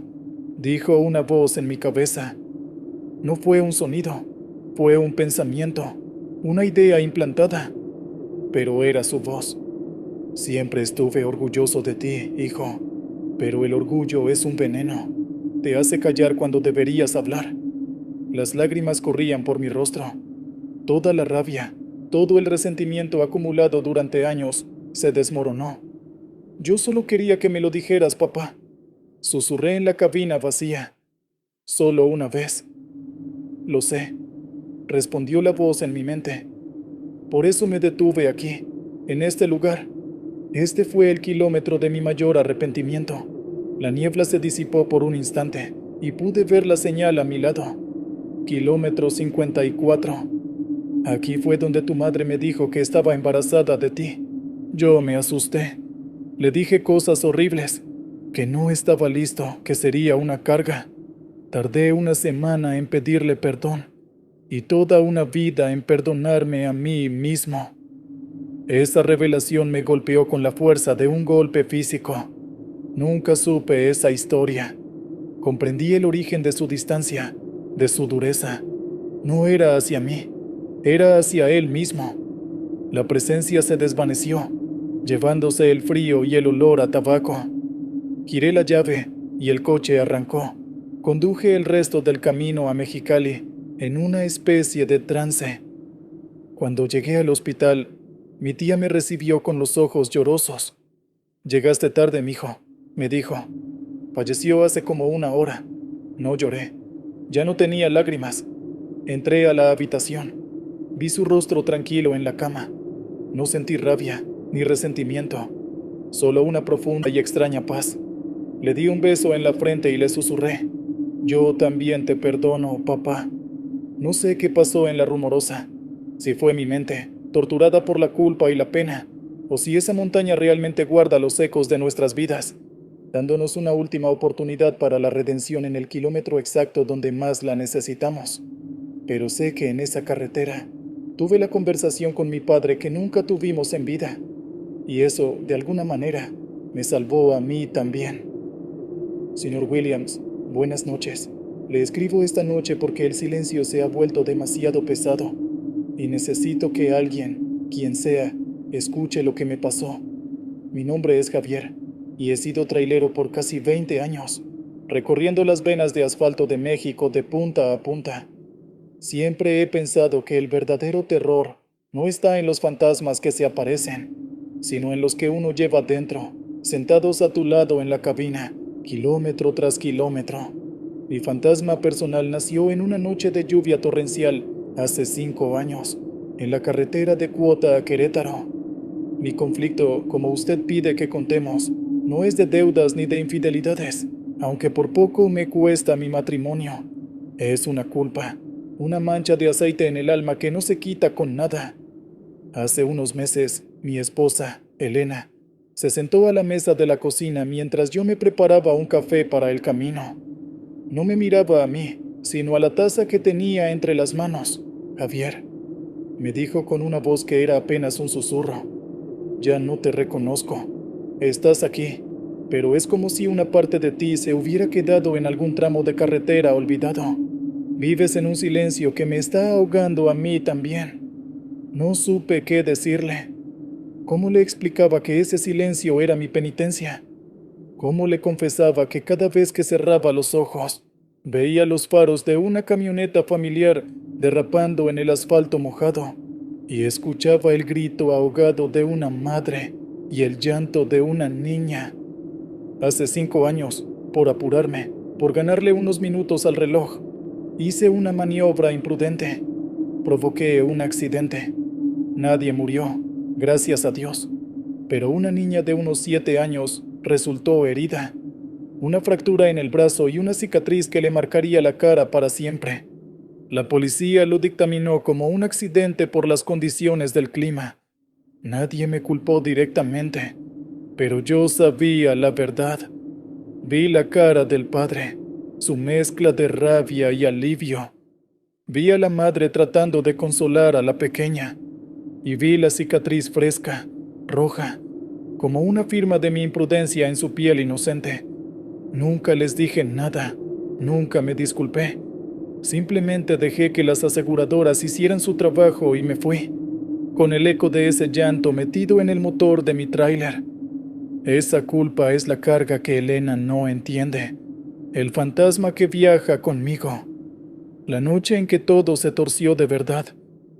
dijo una voz en mi cabeza. No fue un sonido, fue un pensamiento, una idea implantada, pero era su voz. Siempre estuve orgulloso de ti, hijo, pero el orgullo es un veneno. Te hace callar cuando deberías hablar. Las lágrimas corrían por mi rostro. Toda la rabia, todo el resentimiento acumulado durante años se desmoronó. Yo solo quería que me lo dijeras, papá. Susurré en la cabina vacía. Solo una vez. Lo sé, respondió la voz en mi mente. Por eso me detuve aquí, en este lugar. Este fue el kilómetro de mi mayor arrepentimiento. La niebla se disipó por un instante y pude ver la señal a mi lado. Kilómetro 54. Aquí fue donde tu madre me dijo que estaba embarazada de ti. Yo me asusté. Le dije cosas horribles, que no estaba listo, que sería una carga. Tardé una semana en pedirle perdón y toda una vida en perdonarme a mí mismo. Esa revelación me golpeó con la fuerza de un golpe físico. Nunca supe esa historia. Comprendí el origen de su distancia, de su dureza. No era hacia mí, era hacia él mismo. La presencia se desvaneció, llevándose el frío y el olor a tabaco. Giré la llave y el coche arrancó. Conduje el resto del camino a Mexicali en una especie de trance. Cuando llegué al hospital, mi tía me recibió con los ojos llorosos. «Llegaste tarde, mijo», me dijo. «Falleció hace como una hora». No lloré. Ya no tenía lágrimas. Entré a la habitación. Vi su rostro tranquilo en la cama. No sentí rabia ni resentimiento, solo una profunda y extraña paz. Le di un beso en la frente y le susurré: «Yo también te perdono, papá». No sé qué pasó en la Rumorosa, si fue mi mente, torturada por la culpa y la pena, o si esa montaña realmente guarda los ecos de nuestras vidas, dándonos una última oportunidad para la redención en el kilómetro exacto donde más la necesitamos. Pero sé que en esa carretera tuve la conversación con mi padre que nunca tuvimos en vida, y eso, de alguna manera, me salvó a mí también. Señor Williams, buenas noches. Le escribo esta noche porque el silencio se ha vuelto demasiado pesado y necesito que alguien, quien sea, escuche lo que me pasó. Mi nombre es Javier y he sido trailero por casi 20 años, recorriendo las venas de asfalto de México de punta a punta. Siempre he pensado que el verdadero terror no está en los fantasmas que se aparecen, sino en los que uno lleva dentro, sentados a tu lado en la cabina, kilómetro tras kilómetro. Mi fantasma personal nació en una noche de lluvia torrencial hace 5 años, en la carretera de Cuota a Querétaro. Mi conflicto, como usted pide que contemos, no es de deudas ni de infidelidades, aunque por poco me cuesta mi matrimonio. Es una culpa, una mancha de aceite en el alma que no se quita con nada. Hace unos meses, mi esposa, Elena, se sentó a la mesa de la cocina mientras yo me preparaba un café para el camino. No me miraba a mí, sino a la taza que tenía entre las manos. «Javier», me dijo con una voz que era apenas un susurro, «ya no te reconozco. Estás aquí, pero es como si una parte de ti se hubiera quedado en algún tramo de carretera olvidado. Vives en un silencio que me está ahogando a mí también». No supe qué decirle. ¿Cómo le explicaba que ese silencio era mi penitencia? ¿Cómo le confesaba que cada vez que cerraba los ojos, veía los faros de una camioneta familiar derrapando en el asfalto mojado y escuchaba el grito ahogado de una madre y el llanto de una niña? Hace 5 años, Por apurarme, por ganarle unos minutos al reloj, hice una maniobra imprudente. Provoqué un accidente. Nadie murió, gracias a Dios. Pero una niña de unos 7 años resultó herida. Una fractura en el brazo y una cicatriz que le marcaría la cara para siempre. La policía lo dictaminó como un accidente por las condiciones del clima. Nadie me culpó directamente, pero yo sabía la verdad. Vi la cara del padre, su mezcla de rabia y alivio. Vi a la madre tratando de consolar a la pequeña, y vi la cicatriz fresca, roja, como una firma de mi imprudencia en su piel inocente. Nunca les dije nada, nunca me disculpé. Simplemente dejé que las aseguradoras hicieran su trabajo y me fui, con el eco de ese llanto metido en el motor de mi tráiler. Esa culpa es la carga que Elena no entiende, el fantasma que viaja conmigo. La noche en que todo se torció de verdad,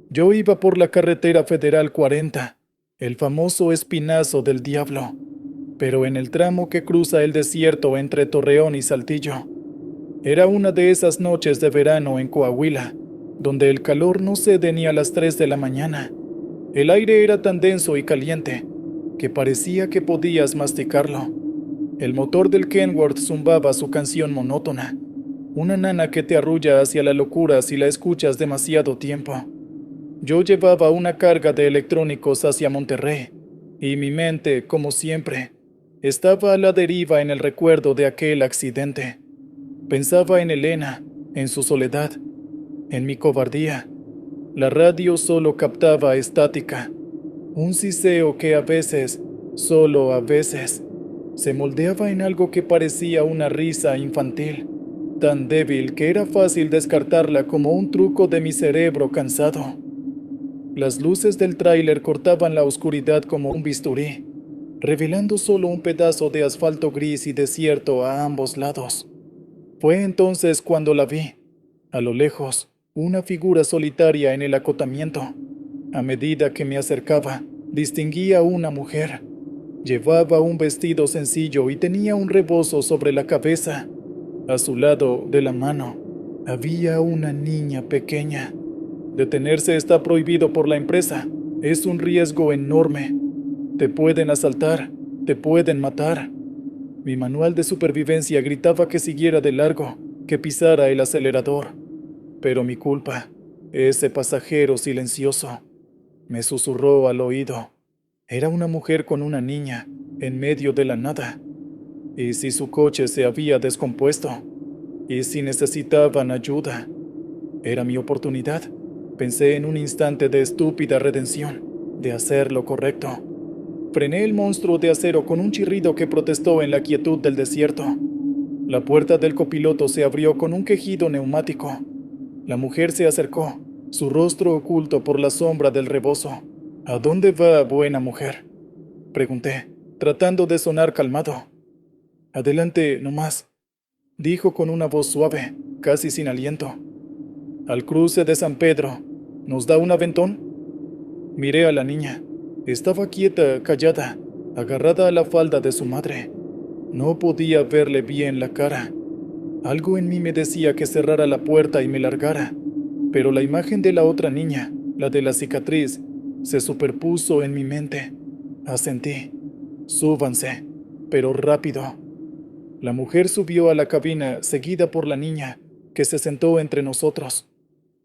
yo iba por la carretera Federal 40, el famoso espinazo del diablo, pero en el tramo que cruza el desierto entre Torreón y Saltillo. Era una de esas noches de verano en Coahuila, donde el calor no cede ni a las 3 de la mañana. El aire era tan denso y caliente que parecía que podías masticarlo. El motor del Kenworth zumbaba su canción monótona, una nana que te arrulla hacia la locura si la escuchas demasiado tiempo. Yo llevaba una carga de electrónicos hacia Monterrey, y mi mente, como siempre, estaba a la deriva en el recuerdo de aquel accidente. Pensaba en Elena, en su soledad, en mi cobardía. La radio solo captaba estática, un siseo que a veces, solo a veces, se moldeaba en algo que parecía una risa infantil, tan débil que era fácil descartarla como un truco de mi cerebro cansado. Las luces del tráiler cortaban la oscuridad como un bisturí, revelando solo un pedazo de asfalto gris y desierto a ambos lados. Fue entonces cuando la vi, a lo lejos, una figura solitaria en el acotamiento. A medida que me acercaba, distinguía a una mujer. Llevaba un vestido sencillo y tenía un rebozo sobre la cabeza. A su lado, de la mano, había una niña pequeña. Detenerse está prohibido por la empresa. Es un riesgo enorme. Te pueden asaltar, te pueden matar. Mi manual de supervivencia gritaba que siguiera de largo, que pisara el acelerador. Pero mi culpa, ese pasajero silencioso, me susurró al oído. Era una mujer con una niña, en medio de la nada. ¿Y si su coche se había descompuesto? ¿Y si necesitaban ayuda? Era mi oportunidad. Pensé en un instante de estúpida redención, de hacer lo correcto. Frené el monstruo de acero con un chirrido que protestó en la quietud del desierto. La puerta del copiloto se abrió con un quejido neumático. La mujer se acercó, su rostro oculto por la sombra del rebozo. ¿A dónde va, buena mujer?, pregunté, tratando de sonar calmado. Adelante, no más, dijo con una voz suave, casi sin aliento. Al cruce de San Pedro. ¿Nos da un aventón? Miré a la niña. Estaba quieta, callada, agarrada a la falda de su madre. No podía verle bien la cara. Algo en mí me decía que cerrara la puerta y me largara, pero la imagen de la otra niña, la de la cicatriz, se superpuso en mi mente. Asentí. Súbanse, pero rápido. La mujer subió a la cabina, seguida por la niña, que se sentó entre nosotros.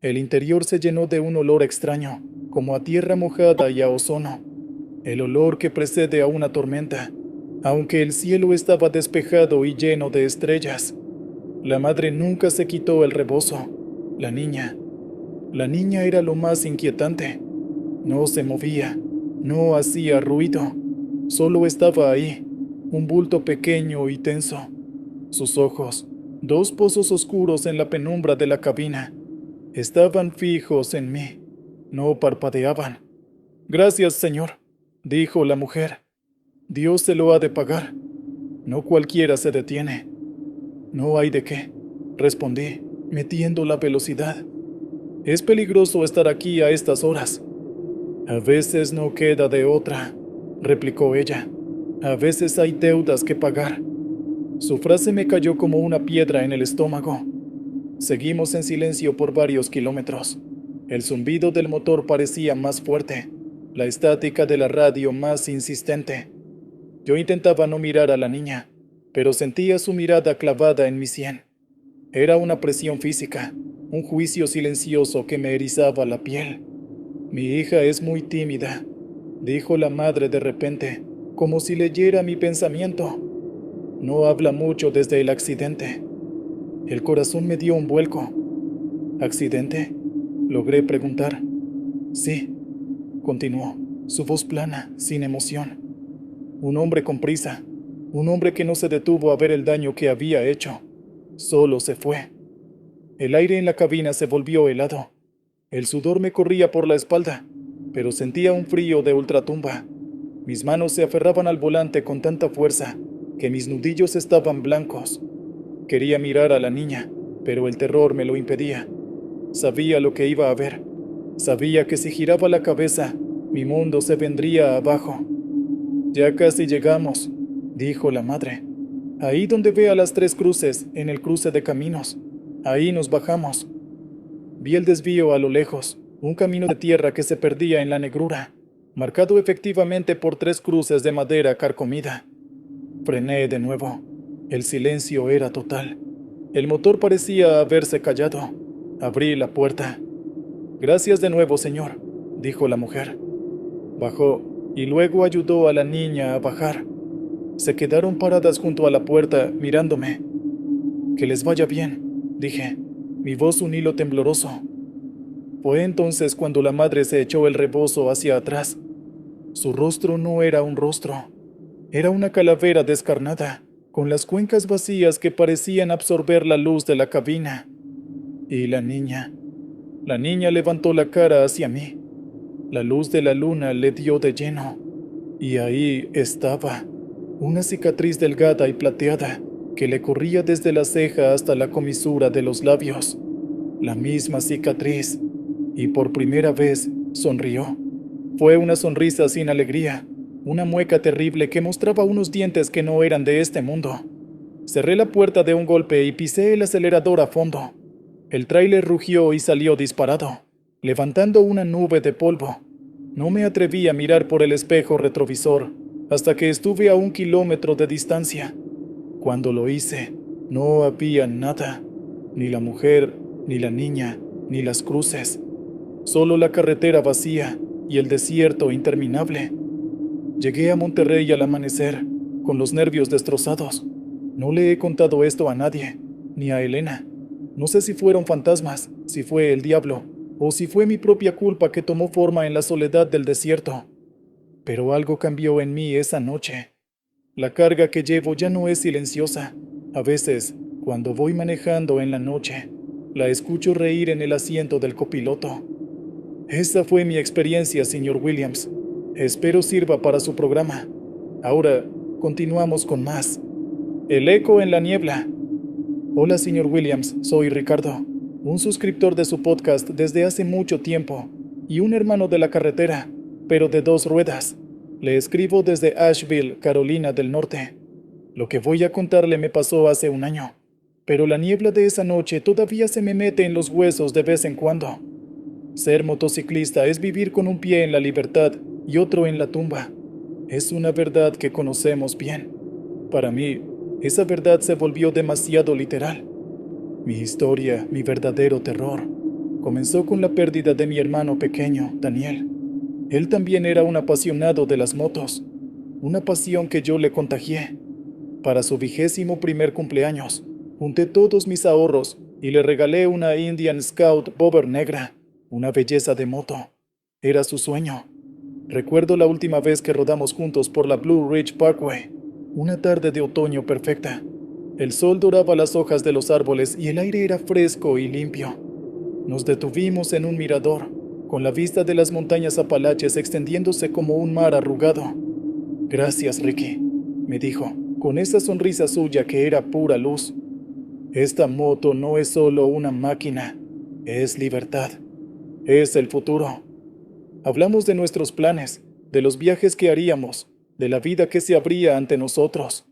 El interior se llenó de un olor extraño, como a tierra mojada y a ozono. El olor que precede a una tormenta, aunque el cielo estaba despejado y lleno de estrellas. La madre nunca se quitó el rebozo. La niña era lo más inquietante. No se movía, no hacía ruido. Solo estaba ahí, un bulto pequeño y tenso. Sus ojos, 2 pozos oscuros en la penumbra de la cabina, estaban fijos en mí. No parpadeaban. Gracias, señor, dijo la mujer. Dios se lo ha de pagar. No cualquiera se detiene. No hay de qué, respondí, metiendo la velocidad. Es peligroso estar aquí a estas horas. A veces no queda de otra, replicó ella. A veces hay deudas que pagar. Su frase me cayó como una piedra en el estómago. Seguimos en silencio por varios kilómetros. El zumbido del motor parecía más fuerte, la estática de la radio más insistente. Yo intentaba no mirar a la niña, pero sentía su mirada clavada en mi sien. Era una presión física, un juicio silencioso que me erizaba la piel. Mi hija es muy tímida, dijo la madre de repente, como si leyera mi pensamiento. No habla mucho desde el accidente. El corazón me dio un vuelco. ¿Accidente?, logré preguntar. Sí, continuó, su voz plana, sin emoción. Un hombre con prisa, un hombre que no se detuvo a ver el daño que había hecho. Solo se fue. El aire en la cabina se volvió helado. El sudor me corría por la espalda, pero sentía un frío de ultratumba. Mis manos se aferraban al volante con tanta fuerza que mis nudillos estaban blancos. Quería mirar a la niña, pero el terror me lo impedía. Sabía lo que iba a ver. Sabía que si giraba la cabeza, mi mundo se vendría abajo. Ya casi llegamos, dijo la madre. Ahí donde ve a las 3 cruces, en el cruce de caminos. Ahí nos bajamos. Vi el desvío a lo lejos, un camino de tierra que se perdía en la negrura, marcado efectivamente por 3 cruces de madera carcomida. Frené de nuevo. El silencio era total. El motor parecía haberse callado. Abrí la puerta. Gracias de nuevo, señor, dijo la mujer. Bajó y luego ayudó a la niña a bajar. Se quedaron paradas junto a la puerta, mirándome. Que les vaya bien, dije, mi voz un hilo tembloroso. Fue entonces cuando la madre se echó el rebozo hacia atrás. Su rostro no era un rostro, era una calavera descarnada, con las cuencas vacías que parecían absorber la luz de la cabina. Y la niña levantó la cara hacia mí. La luz de la luna le dio de lleno, y ahí estaba, una cicatriz delgada y plateada que le corría desde la ceja hasta la comisura de los labios. La misma cicatriz, y por primera vez sonrió. Fue una sonrisa sin alegría, una mueca terrible que mostraba unos dientes que no eran de este mundo. Cerré la puerta de un golpe y pisé el acelerador a fondo. El tráiler rugió y salió disparado, levantando una nube de polvo. No me atreví a mirar por el espejo retrovisor hasta que estuve a 1 kilómetro de distancia. Cuando lo hice, no había nada, ni la mujer, ni la niña, ni las cruces. Solo la carretera vacía y el desierto interminable. Llegué a Monterrey al amanecer, con los nervios destrozados. No le he contado esto a nadie, ni a Elena. No sé si fueron fantasmas, si fue el diablo, o si fue mi propia culpa que tomó forma en la soledad del desierto. Pero algo cambió en mí esa noche. La carga que llevo ya no es silenciosa. A veces, cuando voy manejando en la noche, la escucho reír en el asiento del copiloto. Esa fue mi experiencia, señor Williams. Espero sirva para su programa. Ahora, continuamos con más. El eco en la niebla. Hola, señor Williams, soy Ricardo, un suscriptor de su podcast desde hace mucho tiempo y un hermano de la carretera, pero de 2 ruedas. Le escribo desde Asheville, Carolina del Norte. Lo que voy a contarle me pasó hace 1 año, pero la niebla de esa noche todavía se me mete en los huesos de vez en cuando. Ser motociclista es vivir con un pie en la libertad y otro en la tumba. Es una verdad que conocemos bien. Para mí, esa verdad se volvió demasiado literal. Mi historia, mi verdadero terror, comenzó con la pérdida de mi hermano pequeño, Daniel. Él también era un apasionado de las motos, una pasión que yo le contagié. Para su 21º cumpleaños, junté todos mis ahorros y le regalé una Indian Scout Bobber negra, una belleza de moto. Era su sueño. Recuerdo la última vez que rodamos juntos por la Blue Ridge Parkway, una tarde de otoño perfecta. El sol doraba las hojas de los árboles y el aire era fresco y limpio. Nos detuvimos en un mirador, con la vista de las montañas Apalaches extendiéndose como un mar arrugado. Gracias, Ricky, me dijo, con esa sonrisa suya que era pura luz. Esta moto no es solo una máquina, es libertad, es el futuro. Hablamos de nuestros planes, de los viajes que haríamos, de la vida que se abría ante nosotros.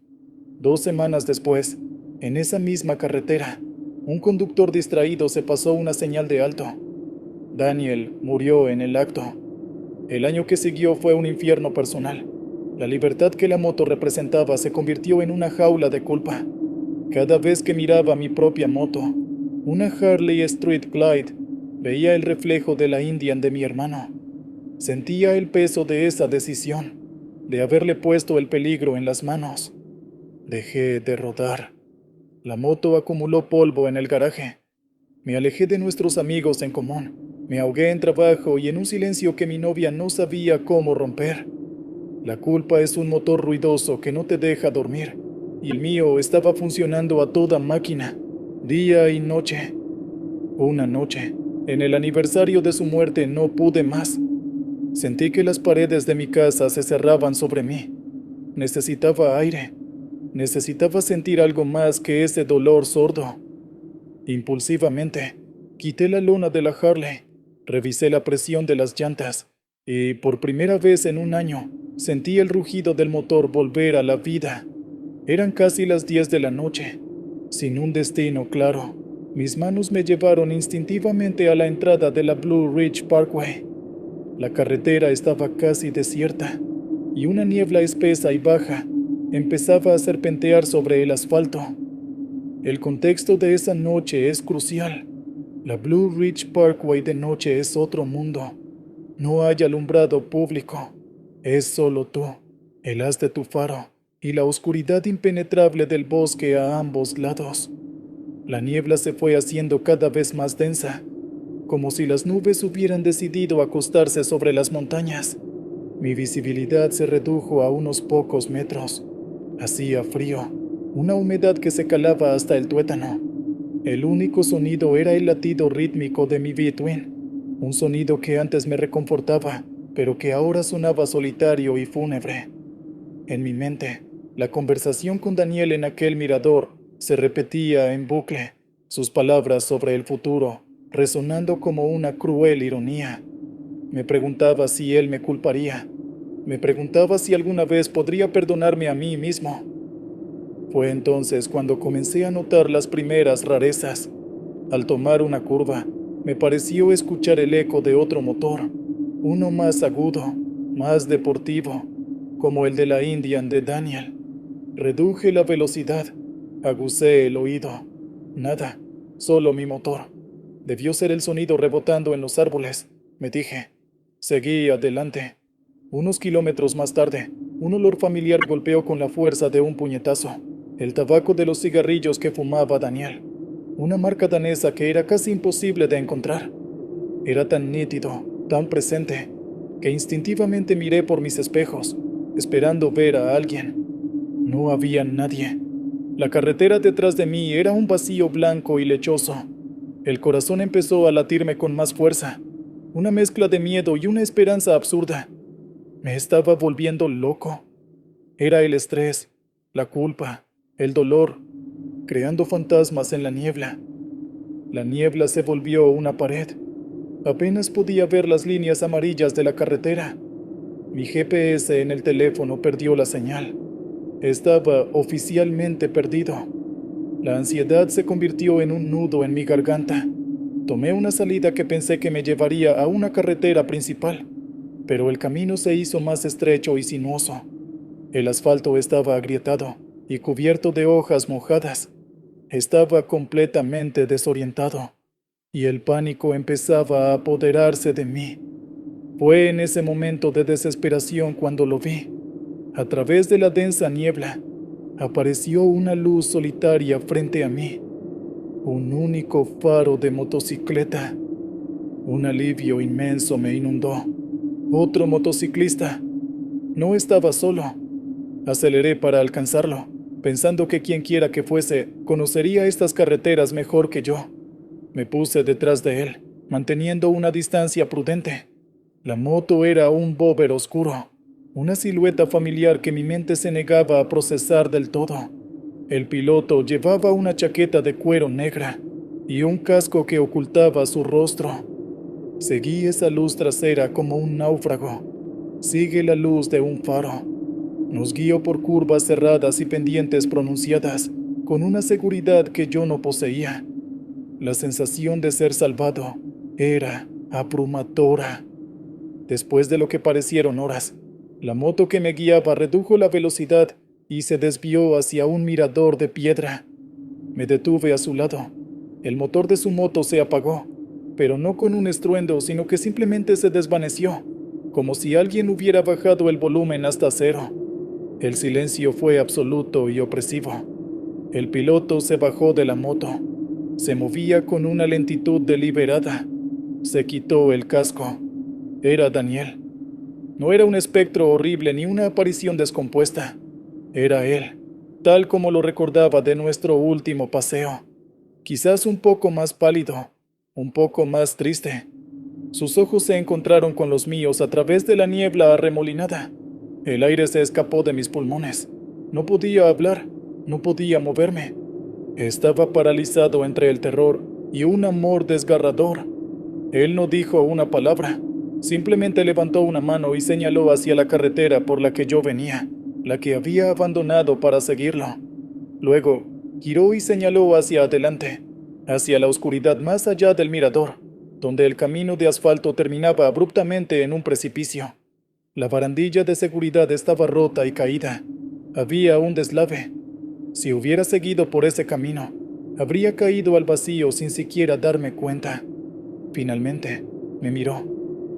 2 semanas después, en esa misma carretera, un conductor distraído se pasó una señal de alto. Daniel murió en el acto. El año que siguió fue un infierno personal. La libertad que la moto representaba se convirtió en una jaula de culpa. Cada vez que miraba mi propia moto, una Harley Street Glide, veía el reflejo de la Indian de mi hermano. Sentía el peso de esa decisión, de haberle puesto el peligro en las manos. Dejé de rodar. La moto acumuló polvo en el garaje. Me alejé de nuestros amigos en común. Me ahogué en trabajo y en un silencio que mi novia no sabía cómo romper. La culpa es un motor ruidoso que no te deja dormir, y el mío estaba funcionando a toda máquina, día y noche. Una noche, en el aniversario de su muerte, no pude más. Sentí que las paredes de mi casa se cerraban sobre mí. Necesitaba aire. Necesitaba sentir algo más que ese dolor sordo. Impulsivamente, quité la lona de la Harley, revisé la presión de las llantas y, por primera vez en un año, sentí el rugido del motor volver a la vida. Eran casi las 10 de la noche. Sin un destino claro, mis manos me llevaron instintivamente a la entrada de la Blue Ridge Parkway. La carretera estaba casi desierta y una niebla espesa y baja empezaba a serpentear sobre el asfalto. El contexto de esa noche es crucial. La Blue Ridge Parkway de noche es otro mundo. No hay alumbrado público. Es solo tú, el haz de tu faro y la oscuridad impenetrable del bosque a ambos lados. La niebla se fue haciendo cada vez más densa, como si las nubes hubieran decidido acostarse sobre las montañas. Mi visibilidad se redujo a unos pocos metros. Hacía frío, una humedad que se calaba hasta el tuétano. El único sonido era el latido rítmico de mi V-Twin, un sonido que antes me reconfortaba, pero que ahora sonaba solitario y fúnebre. En mi mente, la conversación con Daniel en aquel mirador se repetía en bucle, sus palabras sobre el futuro, resonando como una cruel ironía. Me preguntaba si él me culparía. Me preguntaba si alguna vez podría perdonarme a mí mismo. Fue entonces cuando comencé a notar las primeras rarezas. Al tomar una curva, me pareció escuchar el eco de otro motor, uno más agudo, más deportivo, como el de la Indian de Daniel. Reduje la velocidad, agucé el oído. Nada, solo mi motor. Debió ser el sonido rebotando en los árboles, me dije. Seguí adelante. Unos kilómetros más tarde, un olor familiar golpeó con la fuerza de un puñetazo. El tabaco de los cigarrillos que fumaba Daniel. Una marca danesa que era casi imposible de encontrar. Era tan nítido, tan presente, que instintivamente miré por mis espejos, esperando ver a alguien. No había nadie. La carretera detrás de mí era un vacío blanco y lechoso. El corazón empezó a latirme con más fuerza, una mezcla de miedo y una esperanza absurda. Me estaba volviendo loco. Era el estrés, la culpa, el dolor, creando fantasmas en la niebla. La niebla se volvió una pared. Apenas podía ver las líneas amarillas de la carretera. Mi GPS en el teléfono perdió la señal. Estaba oficialmente perdido. La ansiedad se convirtió en un nudo en mi garganta. Tomé una salida que pensé que me llevaría a una carretera principal, pero el camino se hizo más estrecho y sinuoso. El asfalto estaba agrietado y cubierto de hojas mojadas. Estaba completamente desorientado, y el pánico empezaba a apoderarse de mí. Fue en ese momento de desesperación cuando lo vi. A través de la densa niebla, apareció una luz solitaria frente a mí. Un único faro de motocicleta. Un alivio inmenso me inundó. Otro motociclista. No estaba solo. Aceleré para alcanzarlo, pensando que quien quiera que fuese, conocería estas carreteras mejor que yo. Me puse detrás de él, manteniendo una distancia prudente. La moto era un bóver oscuro, una silueta familiar que mi mente se negaba a procesar del todo. El piloto llevaba una chaqueta de cuero negra y un casco que ocultaba su rostro. Seguí esa luz trasera como un náufrago. Sigue la luz de un faro. Nos guió por curvas cerradas y pendientes pronunciadas, con una seguridad que yo no poseía. La sensación de ser salvado era abrumadora. Después de lo que parecieron horas, la moto que me guiaba redujo la velocidad y se desvió hacia un mirador de piedra. Me detuve a su lado. El motor de su moto se apagó, pero no con un estruendo, sino que simplemente se desvaneció, como si alguien hubiera bajado el volumen hasta cero. El silencio fue absoluto y opresivo. El piloto se bajó de la moto. Se movía con una lentitud deliberada. Se quitó el casco. Era Daniel. No era un espectro horrible ni una aparición descompuesta. Era él, tal como lo recordaba de nuestro último paseo. Quizás un poco más pálido, un poco más triste. Sus ojos se encontraron con los míos a través de la niebla arremolinada. El aire se escapó de mis pulmones. No podía hablar, no podía moverme. Estaba paralizado entre el terror y un amor desgarrador. Él no dijo una palabra. Simplemente levantó una mano y señaló hacia la carretera por la que yo venía, la que había abandonado para seguirlo. Luego, giró y señaló hacia adelante, hacia la oscuridad más allá del mirador, donde el camino de asfalto terminaba abruptamente en un precipicio. La barandilla de seguridad estaba rota y caída. Había un deslave. Si hubiera seguido por ese camino, habría caído al vacío sin siquiera darme cuenta. Finalmente, me miró.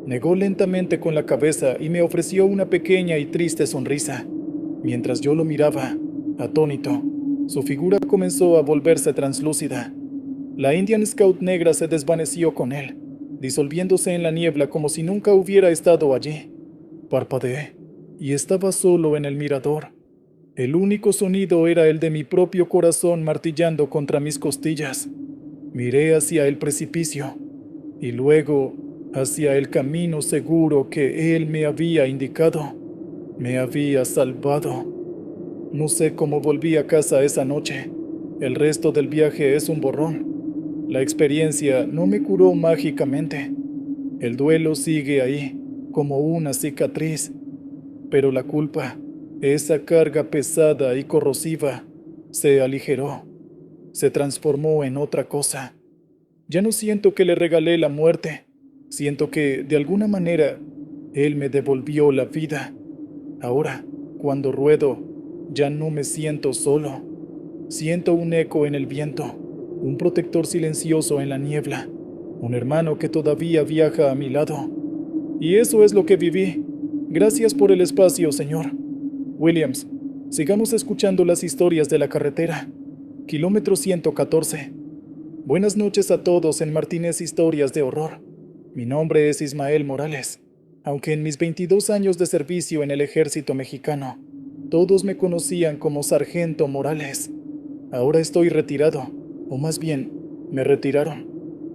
Negó lentamente con la cabeza y me ofreció una pequeña y triste sonrisa. Mientras yo lo miraba, atónito, su figura comenzó a volverse translúcida. La Indian Scout negra se desvaneció con él, disolviéndose en la niebla como si nunca hubiera estado allí. Parpadeé, y estaba solo en el mirador. El único sonido era el de mi propio corazón martillando contra mis costillas. Miré hacia el precipicio, y luego hacia el camino seguro que él me había indicado. Me había salvado. No sé cómo volví a casa esa noche. El resto del viaje es un borrón. La experiencia no me curó mágicamente. El duelo sigue ahí, como una cicatriz. Pero la culpa, esa carga pesada y corrosiva, se aligeró. Se transformó en otra cosa. Ya no siento que le regalé la muerte. Siento que, de alguna manera, él me devolvió la vida. Ahora, cuando ruedo, ya no me siento solo. Siento un eco en el viento, un protector silencioso en la niebla, un hermano que todavía viaja a mi lado. Y eso es lo que viví. Gracias por el espacio, señor. Williams, sigamos escuchando las historias de la carretera. Kilómetro 114. Buenas noches a todos en Martínez Historias de Horror. Mi nombre es Ismael Morales. Aunque en mis 22 años de servicio en el ejército mexicano, todos me conocían como Sargento Morales. Ahora estoy retirado, o más bien, me retiraron.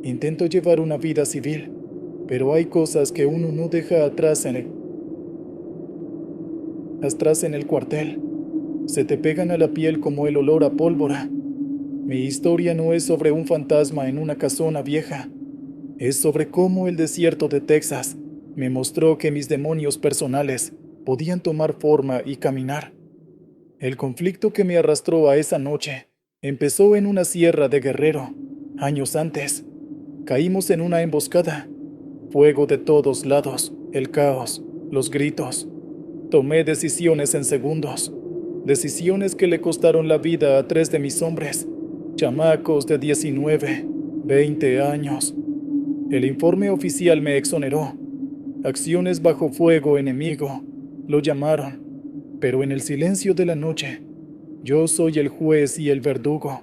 Intento llevar una vida civil, pero hay cosas que uno no deja atrás en el cuartel. Se te pegan a la piel como el olor a pólvora. Mi historia no es sobre un fantasma en una casona vieja. Es sobre cómo el desierto de Texas me mostró que mis demonios personales podían tomar forma y caminar. El conflicto que me arrastró a esa noche empezó en una sierra de Guerrero, años antes. Caímos en una emboscada. Fuego de todos lados, el caos, los gritos. Tomé decisiones en segundos. Decisiones que le costaron la vida a 3 de mis hombres, chamacos de 19, 20 años. El informe oficial me exoneró. Acciones bajo fuego enemigo, lo llamaron. Pero en el silencio de la noche, yo soy el juez y el verdugo.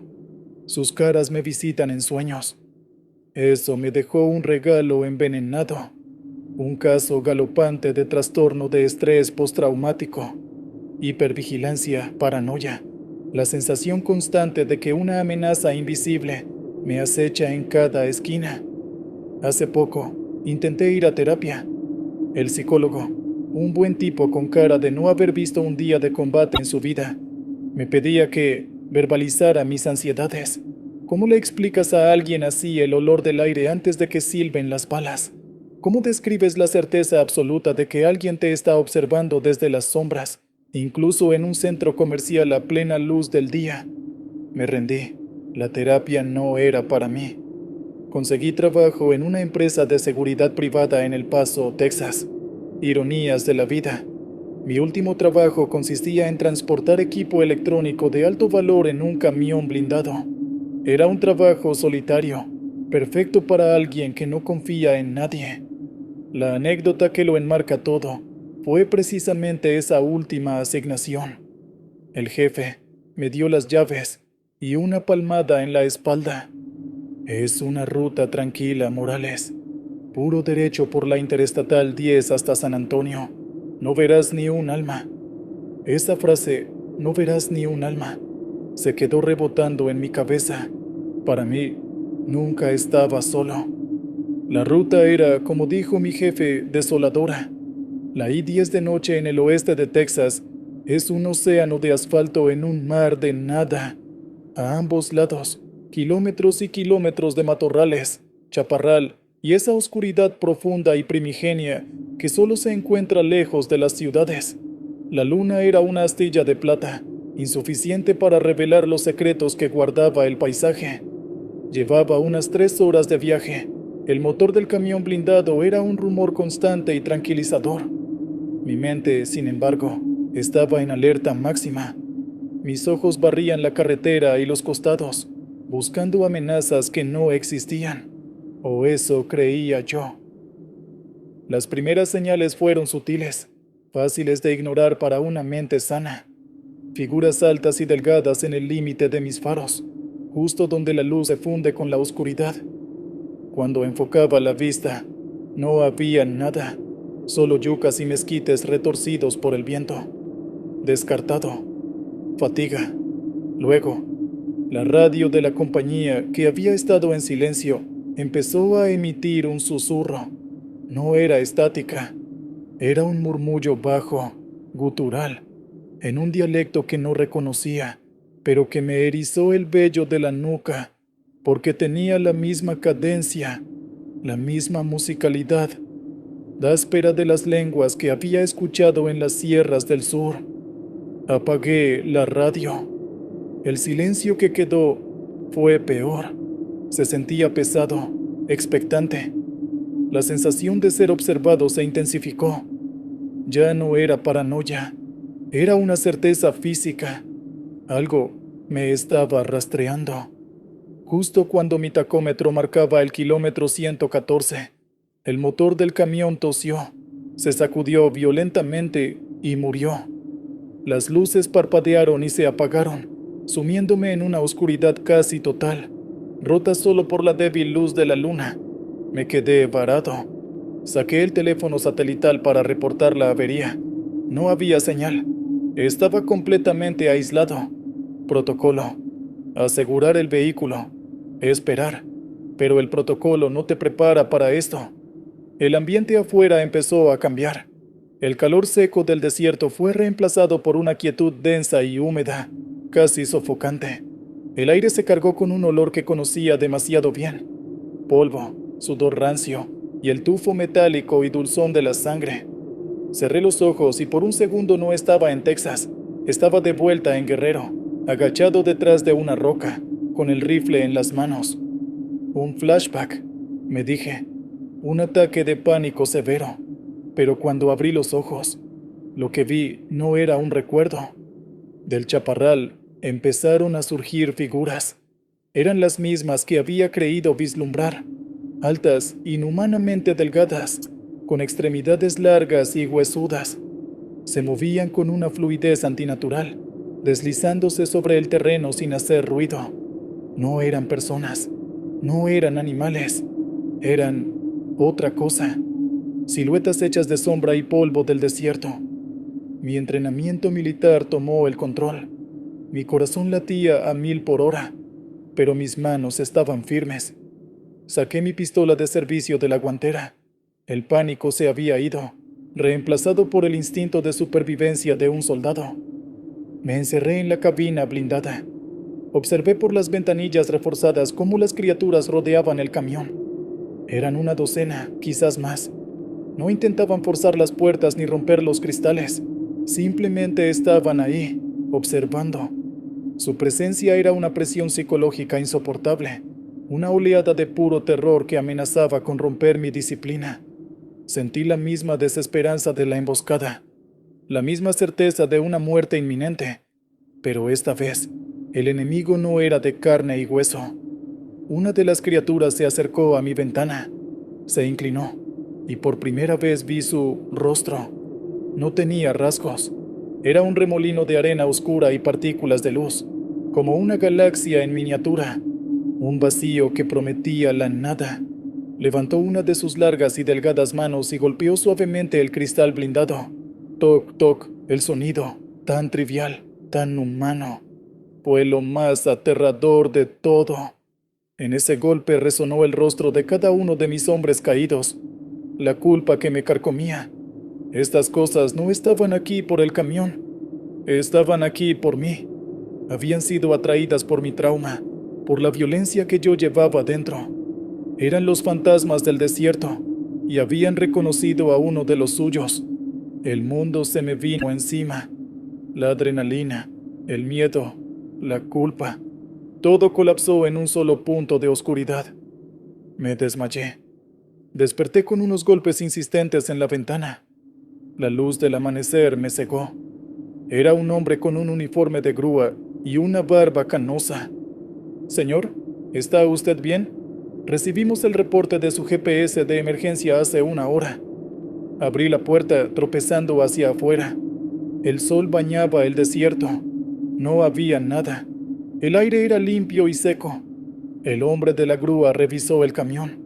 Sus caras me visitan en sueños. Eso me dejó un regalo envenenado. Un caso galopante de trastorno de estrés postraumático. Hipervigilancia, paranoia. La sensación constante de que una amenaza invisible me acecha en cada esquina. Hace poco, intenté ir a terapia. El psicólogo, un buen tipo con cara de no haber visto un día de combate en su vida, me pedía que verbalizara mis ansiedades. ¿Cómo le explicas a alguien así el olor del aire antes de que silben las balas? ¿Cómo describes la certeza absoluta de que alguien te está observando desde las sombras, incluso en un centro comercial a plena luz del día. Me rendí. La terapia no era para mí. Conseguí trabajo en una empresa de seguridad privada en El Paso, Texas. Ironías de la vida. Mi último trabajo consistía en transportar equipo electrónico de alto valor en un camión blindado. Era un trabajo solitario, perfecto para alguien que no confía en nadie. La anécdota que lo enmarca todo fue precisamente esa última asignación. El jefe me dio las llaves y una palmada en la espalda. Es una ruta tranquila, Morales. Puro derecho por la Interestatal 10 hasta San Antonio. No verás ni un alma. Esa frase, no verás ni un alma, se quedó rebotando en mi cabeza. Para mí, nunca estaba solo. La ruta era, como dijo mi jefe, desoladora. La I-10 de noche en el oeste de Texas es un océano de asfalto en un mar de nada. A ambos lados, kilómetros y kilómetros de matorrales, chaparral y esa oscuridad profunda y primigenia que solo se encuentra lejos de las ciudades. La luna era una astilla de plata, insuficiente para revelar los secretos que guardaba el paisaje. Llevaba unas 3 horas de viaje. El motor del camión blindado era un rumor constante y tranquilizador. Mi mente, sin embargo, estaba en alerta máxima. Mis ojos barrían la carretera y los costados, buscando amenazas que no existían. O eso creía yo. Las primeras señales fueron sutiles, fáciles de ignorar para una mente sana. Figuras altas y delgadas en el límite de mis faros, justo donde la luz se funde con la oscuridad. Cuando enfocaba la vista, no había nada, solo yucas y mezquites retorcidos por el viento. Descartado. Fatiga. Luego, la radio de la compañía, que había estado en silencio, empezó a emitir un susurro. No era estática, era un murmullo bajo, gutural, en un dialecto que no reconocía, pero que me erizó el vello de la nuca, porque tenía la misma cadencia, la misma musicalidad, áspera de las lenguas que había escuchado en las sierras del sur. Apagué la radio. El silencio que quedó fue peor. Se sentía pesado, expectante. La sensación de ser observado se intensificó. Ya no era paranoia, era una certeza física. Algo me estaba rastreando. Justo cuando mi tacómetro marcaba el kilómetro 114, el motor del camión tosió, se sacudió violentamente y murió. Las luces parpadearon y se apagaron, sumiéndome en una oscuridad casi total, rota solo por la débil luz de la luna. Me quedé varado. Saqué el teléfono satelital para reportar la avería. No había señal. Estaba completamente aislado. Protocolo: asegurar el vehículo. Esperar. Pero el protocolo no te prepara para esto. El ambiente afuera empezó a cambiar. El calor seco del desierto fue reemplazado por una quietud densa y húmeda, casi sofocante. El aire se cargó con un olor que conocía demasiado bien: polvo, sudor rancio y el tufo metálico y dulzón de la sangre. Cerré los ojos y por un segundo no estaba en Texas. Estaba de vuelta en Guerrero, agachado detrás de una roca, con el rifle en las manos. Un flashback, me dije. Un ataque de pánico severo. Pero cuando abrí los ojos, lo que vi no era un recuerdo. Del chaparral empezaron a surgir figuras. Eran las mismas que había creído vislumbrar. Altas, inhumanamente delgadas, con extremidades largas y huesudas. Se movían con una fluidez antinatural, deslizándose sobre el terreno sin hacer ruido. No eran personas, no eran animales, eran otra cosa. Siluetas hechas de sombra y polvo del desierto. Mi entrenamiento militar tomó el control. Mi corazón latía a 1000 por hora, pero mis manos estaban firmes. Saqué mi pistola de servicio de la guantera. El pánico se había ido, reemplazado por el instinto de supervivencia de un soldado. Me encerré en la cabina blindada. Observé por las ventanillas reforzadas cómo las criaturas rodeaban el camión. Eran una docena, quizás más. No intentaban forzar las puertas ni romper los cristales. Simplemente estaban ahí, observando. Su presencia era una presión psicológica insoportable, una oleada de puro terror que amenazaba con romper mi disciplina. Sentí la misma desesperanza de la emboscada, la misma certeza de una muerte inminente, pero esta vez, el enemigo no era de carne y hueso. Una de las criaturas se acercó a mi ventana, se inclinó, y por primera vez vi su rostro. No tenía rasgos. Era un remolino de arena oscura y partículas de luz, como una galaxia en miniatura, un vacío que prometía la nada. Levantó una de sus largas y delgadas manos y golpeó suavemente el cristal blindado. Toc, toc, el sonido, tan trivial, tan humano, fue lo más aterrador de todo. En ese golpe resonó el rostro de cada uno de mis hombres caídos, la culpa que me carcomía. Estas cosas no estaban aquí por el camión, estaban aquí por mí. Habían sido atraídas por mi trauma, por la violencia que yo llevaba dentro. Eran los fantasmas del desierto, y habían reconocido a uno de los suyos. El mundo se me vino encima. La adrenalina, el miedo, la culpa, todo colapsó en un solo punto de oscuridad. Me desmayé. Desperté con unos golpes insistentes en la ventana. La luz del amanecer me cegó. Era un hombre con un uniforme de grúa y una barba canosa. Señor, ¿está usted bien? Recibimos el reporte de su GPS de emergencia hace una hora. Abrí la puerta, tropezando hacia afuera. El sol bañaba el desierto. No había nada. El aire era limpio y seco. El hombre de la grúa revisó el camión.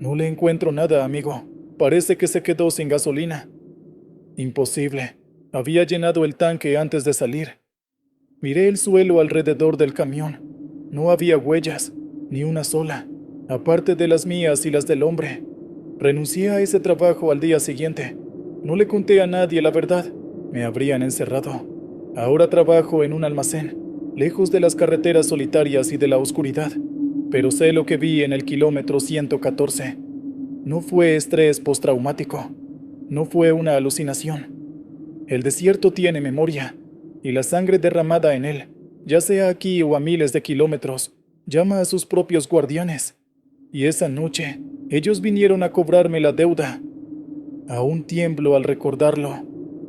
No le encuentro nada, amigo. Parece que se quedó sin gasolina. Imposible. Había llenado el tanque antes de salir. Miré el suelo alrededor del camión. No había huellas, ni una sola, aparte de las mías y las del hombre. Renuncié a ese trabajo al día siguiente. No le conté a nadie la verdad. Me habrían encerrado. Ahora trabajo en un almacén, lejos de las carreteras solitarias y de la oscuridad. Pero sé lo que vi en el kilómetro 114. No fue estrés postraumático. No fue una alucinación. El desierto tiene memoria, y la sangre derramada en él, ya sea aquí o a miles de kilómetros, llama a sus propios guardianes. Y esa noche, ellos vinieron a cobrarme la deuda. Aún tiemblo al recordarlo.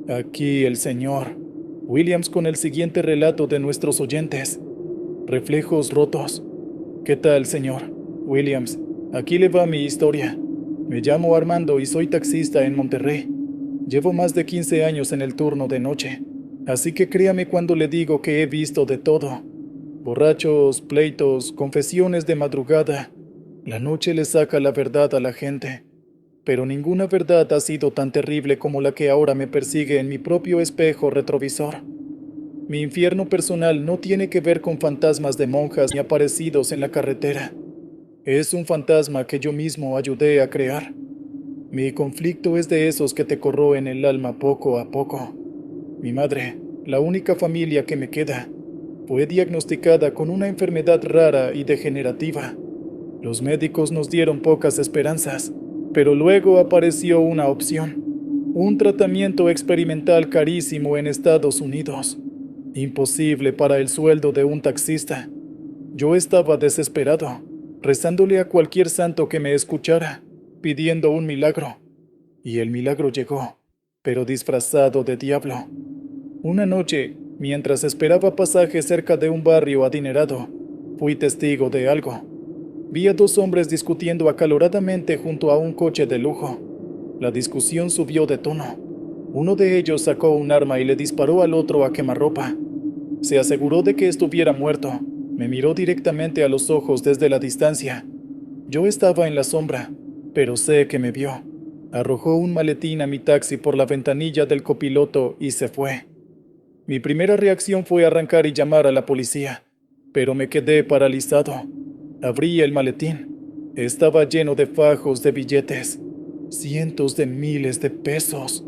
Aquí el Señor. Williams con el siguiente relato de nuestros oyentes. Reflejos rotos. ¿Qué tal, señor? Williams, aquí le va mi historia. Me llamo Armando y soy taxista en Monterrey. Llevo más de 15 años en el turno de noche, así que créame cuando le digo que he visto de todo. Borrachos, pleitos, confesiones de madrugada. La noche le saca la verdad a la gente, pero ninguna verdad ha sido tan terrible como la que ahora me persigue en mi propio espejo retrovisor. Mi infierno personal no tiene que ver con fantasmas de monjas ni aparecidos en la carretera. Es un fantasma que yo mismo ayudé a crear. Mi conflicto es de esos que te corroen el alma poco a poco. Mi madre, la única familia que me queda, fue diagnosticada con una enfermedad rara y degenerativa. Los médicos nos dieron pocas esperanzas, pero luego apareció una opción: un tratamiento experimental carísimo en Estados Unidos. Imposible para el sueldo de un taxista. Yo estaba desesperado, rezándole a cualquier santo que me escuchara, pidiendo un milagro. Y el milagro llegó, pero disfrazado de diablo. Una noche, mientras esperaba pasaje cerca de un barrio adinerado, fui testigo de algo. Vi a dos hombres discutiendo acaloradamente junto a un coche de lujo. La discusión subió de tono. Uno de ellos sacó un arma y le disparó al otro a quemarropa. Se aseguró de que estuviera muerto. Me miró directamente a los ojos desde la distancia. Yo estaba en la sombra, pero sé que me vio. Arrojó un maletín a mi taxi por la ventanilla del copiloto y se fue. Mi primera reacción fue arrancar y llamar a la policía, pero me quedé paralizado. Abrí el maletín. Estaba lleno de fajos de billetes, cientos de miles de pesos.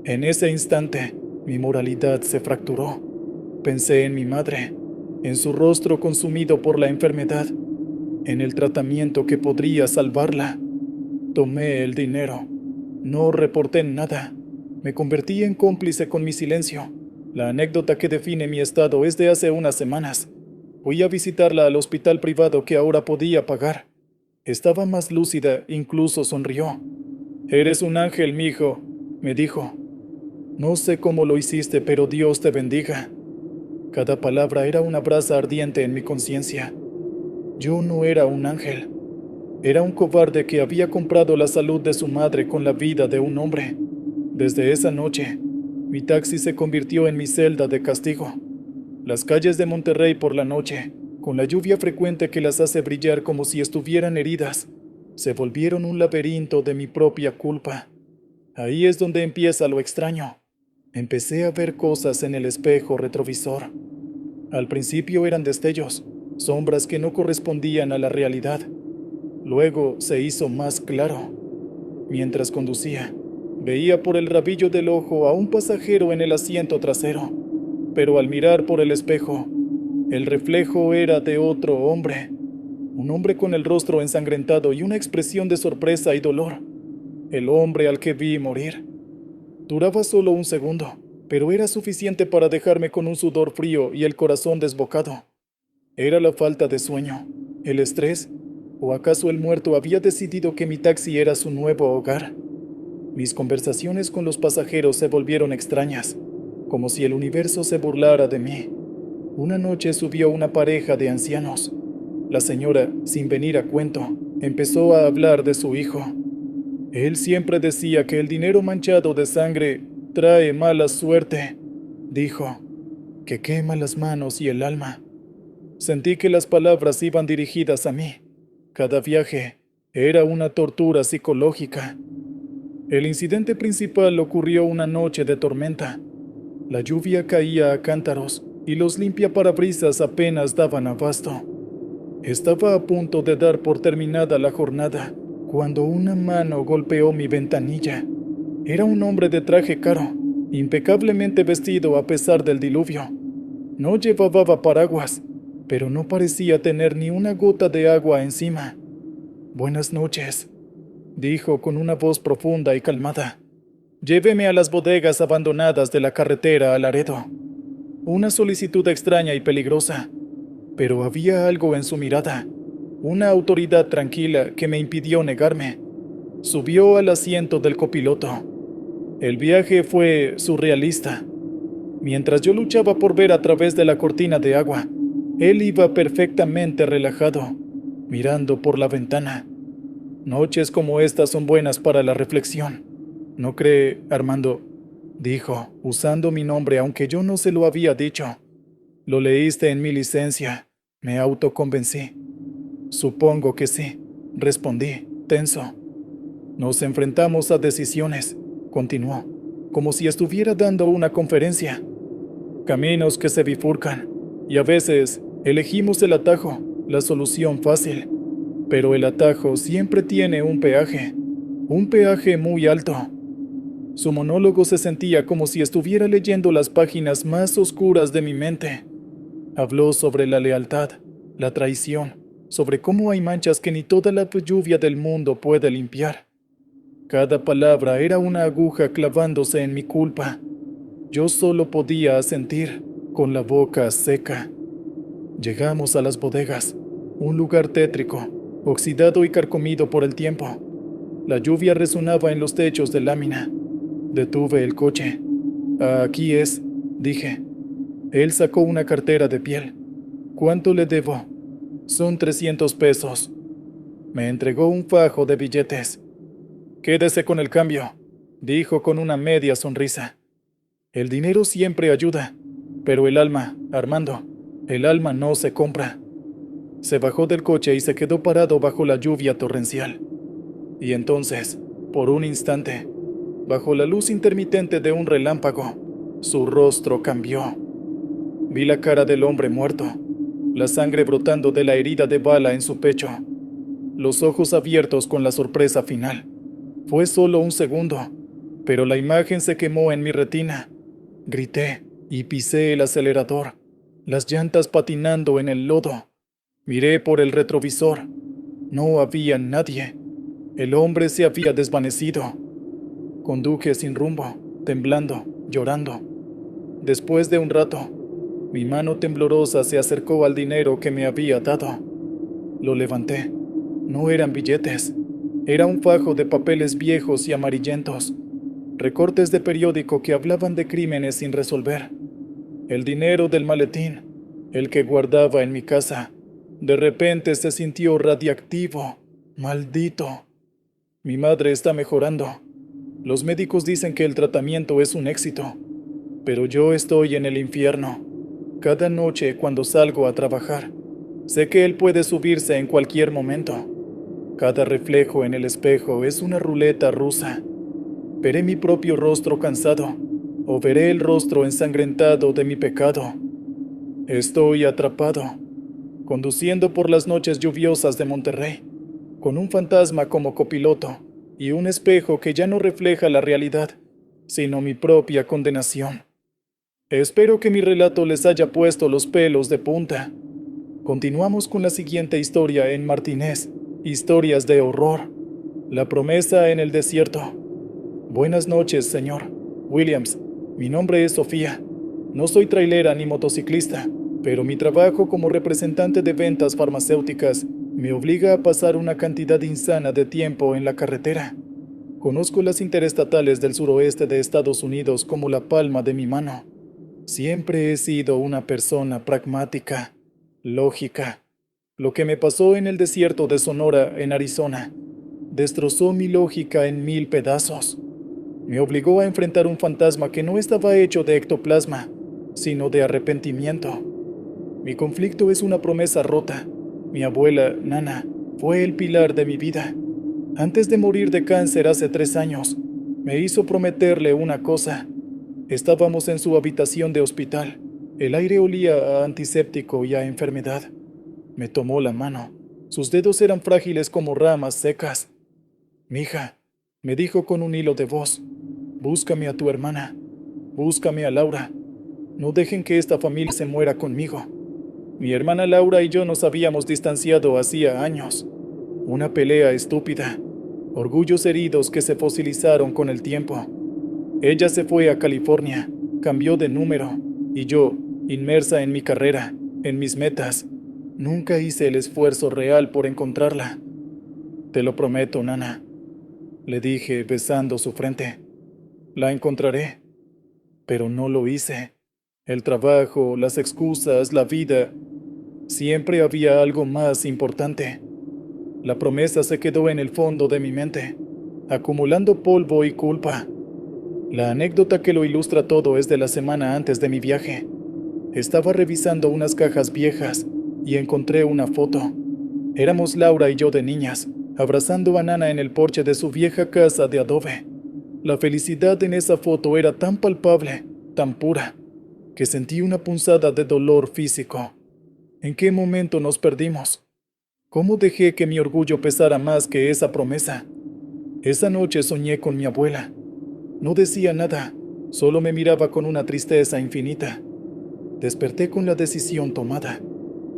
En ese instante, mi moralidad se fracturó. Pensé en mi madre, en su rostro consumido por la enfermedad, en el tratamiento que podría salvarla. Tomé el dinero. No reporté nada. Me convertí en cómplice con mi silencio. La anécdota que define mi estado es de hace unas semanas. Fui a visitarla al hospital privado que ahora podía pagar. Estaba más lúcida, incluso sonrió. «Eres un ángel, mijo», me dijo. «No sé cómo lo hiciste, pero Dios te bendiga». Cada palabra era una brasa ardiente en mi conciencia. Yo no era un ángel. Era un cobarde que había comprado la salud de su madre con la vida de un hombre. Desde esa noche, mi taxi se convirtió en mi celda de castigo. Las calles de Monterrey por la noche, con la lluvia frecuente que las hace brillar como si estuvieran heridas, se volvieron un laberinto de mi propia culpa. Ahí es donde empieza lo extraño. Empecé a ver cosas en el espejo retrovisor. Al principio eran destellos, sombras que no correspondían a la realidad. Luego se hizo más claro. Mientras conducía, veía por el rabillo del ojo a un pasajero en el asiento trasero, pero al mirar por el espejo, el reflejo era de otro hombre, un hombre con el rostro ensangrentado y una expresión de sorpresa y dolor, el hombre al que vi morir. Duraba solo un segundo, pero era suficiente para dejarme con un sudor frío y el corazón desbocado. ¿Era la falta de sueño, el estrés, o acaso el muerto había decidido que mi taxi era su nuevo hogar? Mis conversaciones con los pasajeros se volvieron extrañas, como si el universo se burlara de mí. Una noche subió una pareja de ancianos. La señora, sin venir a cuento, empezó a hablar de su hijo. Él siempre decía que el dinero manchado de sangre trae mala suerte, dijo, que quema las manos y el alma. Sentí que las palabras iban dirigidas a mí. Cada viaje era una tortura psicológica. El incidente principal ocurrió una noche de tormenta. La lluvia caía a cántaros y los limpiaparabrisas apenas daban abasto. Estaba a punto de dar por terminada la jornada cuando una mano golpeó mi ventanilla. Era un hombre de traje caro, impecablemente vestido a pesar del diluvio. No llevaba paraguas, pero no parecía tener ni una gota de agua encima. «Buenas noches», dijo con una voz profunda y calmada. «Lléveme a las bodegas abandonadas de la carretera a Laredo». Una solicitud extraña y peligrosa, pero había algo en su mirada, una autoridad tranquila que me impidió negarme. Subió al asiento del copiloto. El viaje fue surrealista. Mientras yo luchaba por ver a través de la cortina de agua, él iba perfectamente relajado, mirando por la ventana. Noches como estas son buenas para la reflexión. ¿No cree, Armando?, dijo, usando mi nombre aunque yo no se lo había dicho. Lo leíste en mi licencia, me autoconvencí. Supongo que sí, respondí, tenso. Nos enfrentamos a decisiones, continuó, como si estuviera dando una conferencia. Caminos que se bifurcan, y a veces elegimos el atajo, la solución fácil. Pero el atajo siempre tiene un peaje muy alto. Su monólogo se sentía como si estuviera leyendo las páginas más oscuras de mi mente. Habló sobre la lealtad, la traición, sobre cómo hay manchas que ni toda la lluvia del mundo puede limpiar. Cada palabra era una aguja clavándose en mi culpa. Yo solo podía asentir, con la boca seca. Llegamos a las bodegas, un lugar tétrico, oxidado y carcomido por el tiempo. La lluvia resonaba en los techos de lámina. Detuve el coche. «Aquí es», dije. Él sacó una cartera de piel. «¿Cuánto le debo?» «Son 300 pesos». Me entregó un fajo de billetes. «Quédese con el cambio», dijo con una media sonrisa. «El dinero siempre ayuda, pero el alma, Armando, el alma no se compra». Se bajó del coche y se quedó parado bajo la lluvia torrencial. Y entonces, por un instante, bajo la luz intermitente de un relámpago, su rostro cambió. Vi la cara del hombre muerto, la sangre brotando de la herida de bala en su pecho, los ojos abiertos con la sorpresa final. Fue solo un segundo, pero la imagen se quemó en mi retina. Grité y pisé el acelerador, las llantas patinando en el lodo. Miré por el retrovisor. No había nadie. El hombre se había desvanecido. Conduje sin rumbo. temblando, llorando. Después de un rato, mi mano temblorosa se acercó al dinero que me había dado. Lo levanté. No eran billetes. Era un fajo de papeles viejos y amarillentos. Recortes de periódico que hablaban de crímenes sin resolver. El dinero del maletín, el que guardaba en mi casa, de repente se sintió radiactivo. Maldito. Mi madre está mejorando. Los médicos dicen que el tratamiento es un éxito, pero yo estoy en el infierno. Cada noche cuando salgo a trabajar, sé que él puede subirse en cualquier momento. Cada reflejo en el espejo es una ruleta rusa. Veré mi propio rostro cansado, o veré el rostro ensangrentado de mi pecado. Estoy atrapado, conduciendo por las noches lluviosas de Monterrey, con un fantasma como copiloto y un espejo que ya no refleja la realidad, sino mi propia condenación. Espero que mi relato les haya puesto los pelos de punta. Continuamos con la siguiente historia en Martínez, Historias de Horror. La promesa en el desierto. Buenas noches, señor Williams. Mi nombre es Sofía. No soy trailera ni motociclista, pero mi trabajo como representante de ventas farmacéuticas me obliga a pasar una cantidad insana de tiempo en la carretera. Conozco las interestatales del suroeste de Estados Unidos como la palma de mi mano. Siempre he sido una persona pragmática, lógica. Lo que me pasó en el desierto de Sonora, en Arizona, destrozó mi lógica en 1000 pedazos. Me obligó a enfrentar un fantasma que no estaba hecho de ectoplasma, sino de arrepentimiento. Mi conflicto es una promesa rota. Mi abuela, Nana, fue el pilar de mi vida. Antes de morir de cáncer hace 3 años, me hizo prometerle una cosa. Estábamos en su habitación de hospital. El aire olía a antiséptico y a enfermedad. Me tomó la mano. Sus dedos eran frágiles como ramas secas. «Mija», me dijo con un hilo de voz, «búscame a tu hermana. Búscame a Laura. No dejen que esta familia se muera conmigo». Mi hermana Laura y yo nos habíamos distanciado hacía años. Una pelea estúpida. Orgullos heridos que se fosilizaron con el tiempo. Ella se fue a California, cambió de número, y yo, inmersa en mi carrera, en mis metas, nunca hice el esfuerzo real por encontrarla. «Te lo prometo, Nana», le dije besando su frente. «La encontraré». Pero no lo hice. El trabajo, las excusas, la vida. Siempre había algo más importante. La promesa se quedó en el fondo de mi mente, acumulando polvo y culpa. La anécdota que lo ilustra todo es de la semana antes de mi viaje. Estaba revisando unas cajas viejas y encontré una foto. Éramos Laura y yo de niñas, abrazando a Nana en el porche de su vieja casa de adobe. La felicidad en esa foto era tan palpable, tan pura, que sentí una punzada de dolor físico. ¿En qué momento nos perdimos? ¿Cómo dejé que mi orgullo pesara más que esa promesa? Esa noche soñé con mi abuela. No decía nada, solo me miraba con una tristeza infinita. Desperté con la decisión tomada.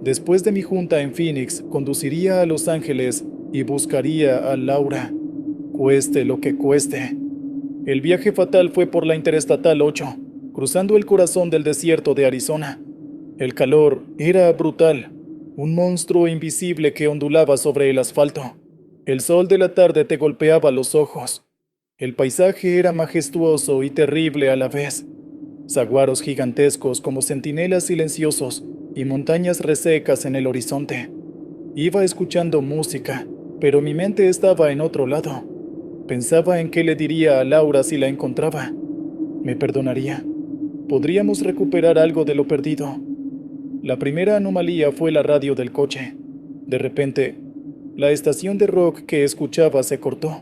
Después de mi junta en Phoenix, conduciría a Los Ángeles y buscaría a Laura, cueste lo que cueste. El viaje fatal fue por la Interestatal 8, cruzando el corazón del desierto de Arizona. El calor era brutal, un monstruo invisible que ondulaba sobre el asfalto. El sol de la tarde te golpeaba los ojos. El paisaje era majestuoso y terrible a la vez. Saguaros gigantescos como centinelas silenciosos y montañas resecas en el horizonte. Iba escuchando música, pero mi mente estaba en otro lado. Pensaba en qué le diría a Laura si la encontraba. ¿Me perdonaría? ¿Podríamos recuperar algo de lo perdido? La primera anomalía fue la radio del coche. De repente, la estación de rock que escuchaba se cortó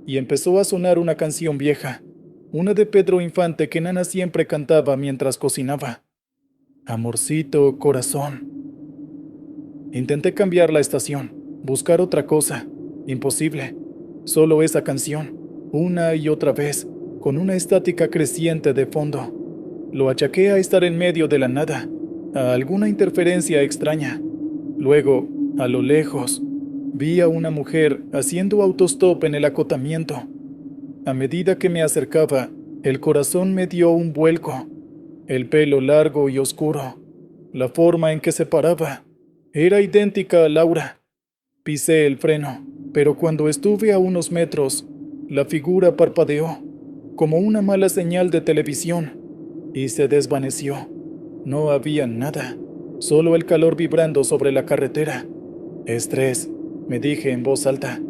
y empezó a sonar una canción vieja, una de Pedro Infante que Nana siempre cantaba mientras cocinaba. Amorcito corazón. Intenté cambiar la estación, buscar otra cosa. Imposible. Solo esa canción, una y otra vez, con una estática creciente de fondo. Lo achaqué a estar en medio de la nada, a alguna interferencia extraña. Luego, a lo lejos, vi a una mujer haciendo autostop en el acotamiento. A medida que me acercaba, El corazón me dio un vuelco. El pelo largo y oscuro. La forma en que se paraba. Era idéntica a Laura. Pisé el freno, pero cuando estuve a unos metros, la figura parpadeó, como una mala señal de televisión, y se desvaneció. No había nada, solo el calor vibrando sobre la carretera. Estrés, me dije en voz alta.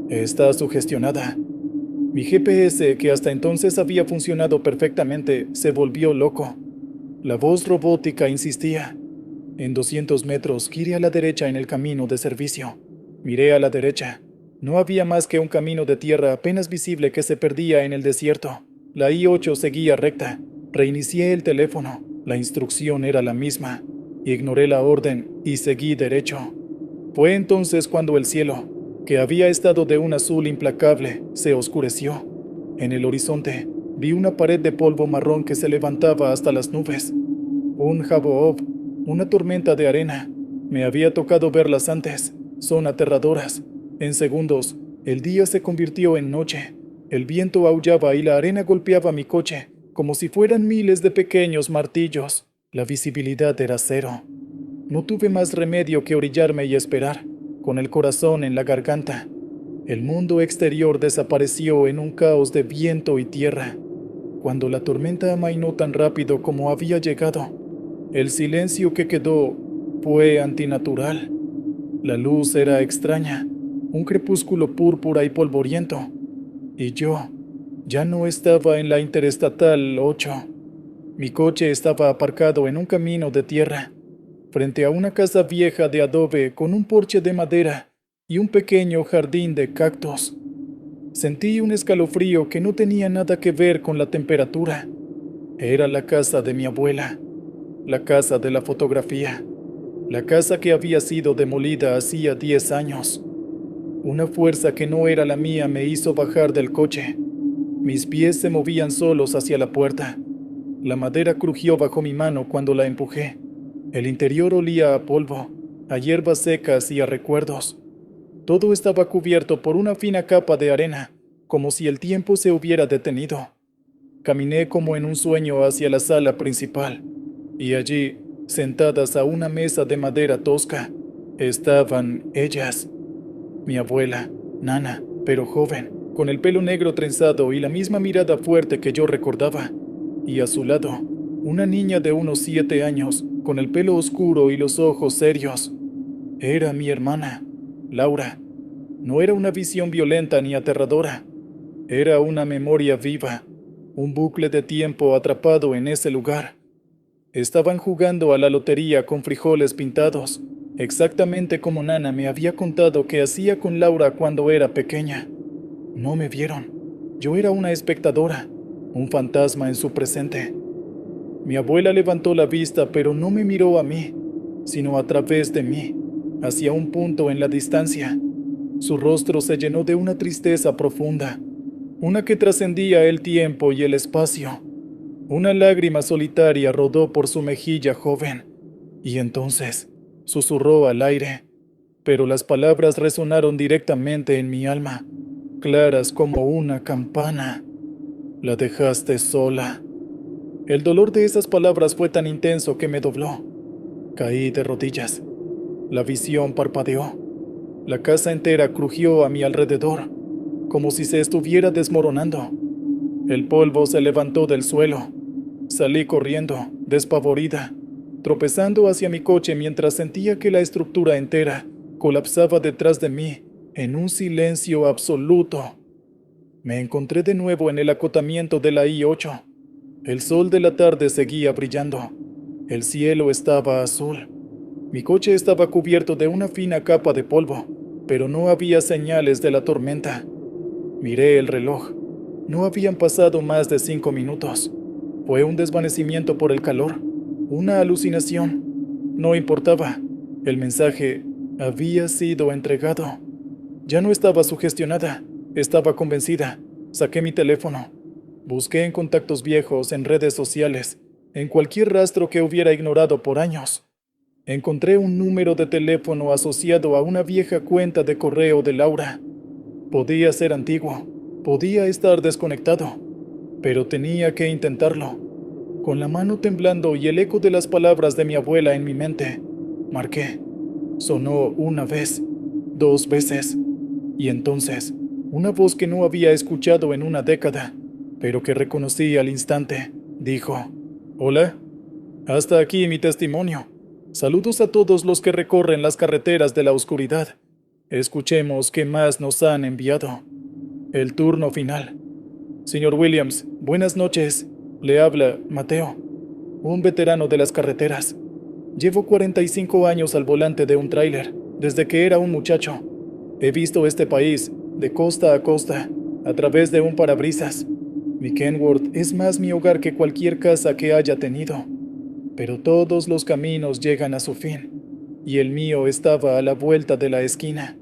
Está sugestionada. Mi GPS, que hasta entonces había funcionado perfectamente, se volvió loco. La voz robótica insistía. En 200 metros, gire a la derecha en el camino de servicio. Miré a la derecha. No había más que un camino de tierra apenas visible que se perdía en el desierto. La I-8 seguía recta. Reinicié el teléfono. La instrucción era la misma. Ignoré la orden y seguí derecho. Fue entonces cuando el cielo, que había estado de un azul implacable, se oscureció. En el horizonte, vi una pared de polvo marrón que se levantaba hasta las nubes. Un Jaboob, una tormenta de arena. Me había tocado verlas antes. Son aterradoras. En segundos, el día se convirtió en noche. El viento aullaba y la arena golpeaba mi coche, como si fueran miles de pequeños martillos. La visibilidad era cero. No tuve más remedio que orillarme y esperar, con el corazón en la garganta. El mundo exterior desapareció en un caos de viento y tierra. Cuando la tormenta amainó tan rápido como había llegado, el silencio que quedó fue antinatural. La luz era extraña, un crepúsculo púrpura y polvoriento, y yo ya no estaba en la Interestatal 8. Mi coche estaba aparcado en un camino de tierra, frente a una casa vieja de adobe con un porche de madera y un pequeño jardín de cactus. Sentí un escalofrío que no tenía nada que ver con la temperatura. Era la casa de mi abuela, la casa de la fotografía, la casa que había sido demolida hacía 10 años. Una fuerza que no era la mía me hizo bajar del coche. Mis pies se movían solos hacia la puerta. La madera crujió bajo mi mano cuando la empujé. El interior olía a polvo, a hierbas secas y a recuerdos. Todo estaba cubierto por una fina capa de arena, como si el tiempo se hubiera detenido. Caminé como en un sueño hacia la sala principal, y allí, sentadas a una mesa de madera tosca, estaban ellas. Mi abuela, nana, pero joven, con el pelo negro trenzado y la misma mirada fuerte que yo recordaba. Y a su lado, una niña de unos 7 años, con el pelo oscuro y los ojos serios. Era mi hermana, Laura. No era una visión violenta ni aterradora. Era una memoria viva, un bucle de tiempo atrapado en ese lugar. Estaban jugando a la lotería con frijoles pintados, exactamente como Nana me había contado que hacía con Laura cuando era pequeña. No me vieron. Yo era una espectadora, un fantasma en su presente. Mi abuela levantó la vista, pero no me miró a mí, sino a través de mí, hacia un punto en la distancia. Su rostro se llenó de una tristeza profunda, una que trascendía el tiempo y el espacio. Una lágrima solitaria rodó por su mejilla joven, y entonces susurró al aire, pero las palabras resonaron directamente en mi alma, claras como una campana. La dejaste sola. El dolor de esas palabras fue tan intenso que me dobló. Caí de rodillas. La visión parpadeó. La casa entera crujió a mi alrededor, como si se estuviera desmoronando. El polvo se levantó del suelo. Salí corriendo, despavorida, tropezando hacia mi coche mientras sentía que la estructura entera colapsaba detrás de mí en un silencio absoluto. Me encontré de nuevo en el acotamiento de la I-8. El sol de la tarde seguía brillando. El cielo estaba azul. Mi coche estaba cubierto de una fina capa de polvo, pero no había señales de la tormenta. Miré el reloj. No habían pasado más de 5 minutos. Fue un desvanecimiento por el calor, una alucinación. No importaba. El mensaje había sido entregado. Ya no estaba sugestionada, estaba convencida. Saqué mi teléfono. Busqué en contactos viejos, en redes sociales, en cualquier rastro que hubiera ignorado por años. Encontré un número de teléfono asociado a una vieja cuenta de correo de Laura. Podía ser antiguo, podía estar desconectado. pero tenía que intentarlo. Con la mano temblando y el eco de las palabras de mi abuela en mi mente, marqué. Sonó una vez, 2 veces, y entonces, una voz que no había escuchado en una década, pero que reconocí al instante, dijo: «Hola, hasta aquí mi testimonio. Saludos a todos los que recorren las carreteras de la oscuridad. Escuchemos qué más nos han enviado. El turno final. Señor Williams, buenas noches. Le habla Mateo, un veterano de las carreteras. Llevo 45 años al volante de un tráiler, desde que era un muchacho. He visto este país, de costa a costa, a través de un parabrisas. Mi Kenworth es más mi hogar que cualquier casa que haya tenido. Pero todos los caminos llegan a su fin, y el mío estaba a la vuelta de la esquina.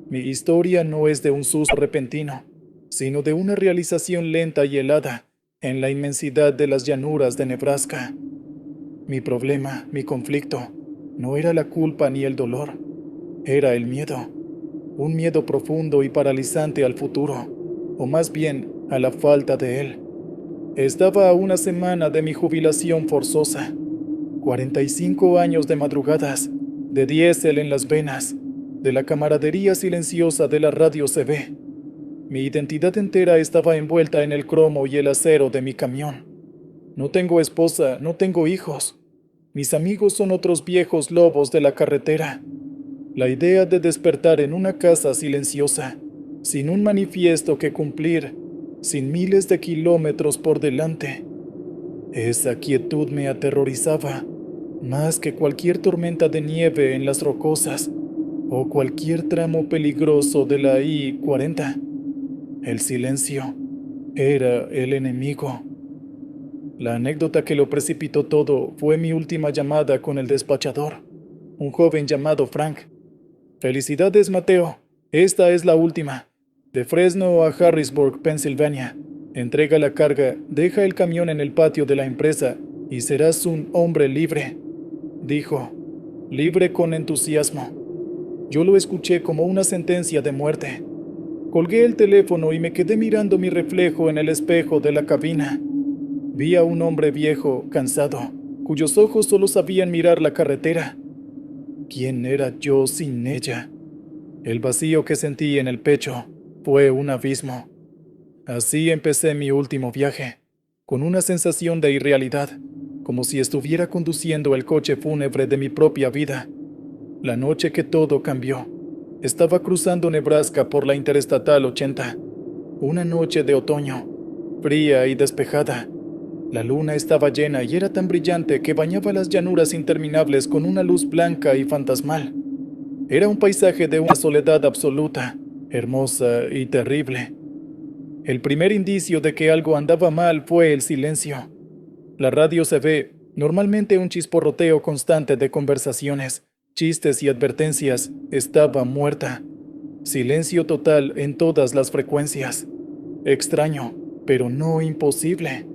Mi historia no es de un susto repentino, sino de una realización lenta y helada en la inmensidad de las llanuras de Nebraska. Mi problema, mi conflicto, no era la culpa ni el dolor, era el miedo. Un miedo profundo y paralizante al futuro, o más bien a la falta de él. Estaba a una semana de mi jubilación forzosa. 45 años de madrugadas, de diésel en las venas, de la camaradería silenciosa de la radio CB. Mi identidad entera estaba envuelta en el cromo y el acero de mi camión. No tengo esposa, no tengo hijos. Mis amigos son otros viejos lobos de la carretera. La idea de despertar en una casa silenciosa, sin un manifiesto que cumplir, sin miles de kilómetros por delante. Esa quietud me aterrorizaba, más que cualquier tormenta de nieve en las rocosas o cualquier tramo peligroso de la I-40. El silencio era el enemigo. La anécdota que lo precipitó todo fue mi última llamada con el despachador, un joven llamado Frank. «Felicidades, Mateo. Esta es la última. De Fresno a Harrisburg, Pensilvania. Entrega la carga, deja el camión en el patio de la empresa y serás un hombre libre», dijo, libre con entusiasmo. Yo lo escuché como una sentencia de muerte. Colgué el teléfono y me quedé mirando mi reflejo en el espejo de la cabina. Vi a un hombre viejo, cansado, cuyos ojos solo sabían mirar la carretera. ¿Quién era yo sin ella? El vacío que sentí en el pecho fue un abismo. Así empecé mi último viaje, con una sensación de irrealidad, como si estuviera conduciendo el coche fúnebre de mi propia vida. La noche que todo cambió, estaba cruzando Nebraska por la Interestatal 80, una noche de otoño, fría y despejada. La luna estaba llena y era tan brillante que bañaba las llanuras interminables con una luz blanca y fantasmal. Era un paisaje de una soledad absoluta, hermosa y terrible. El primer indicio de que algo andaba mal fue el silencio. La radio CB, normalmente un chisporroteo constante de conversaciones, chistes y advertencias, estaba muerta. Silencio total en todas las frecuencias. Extraño, pero no imposible.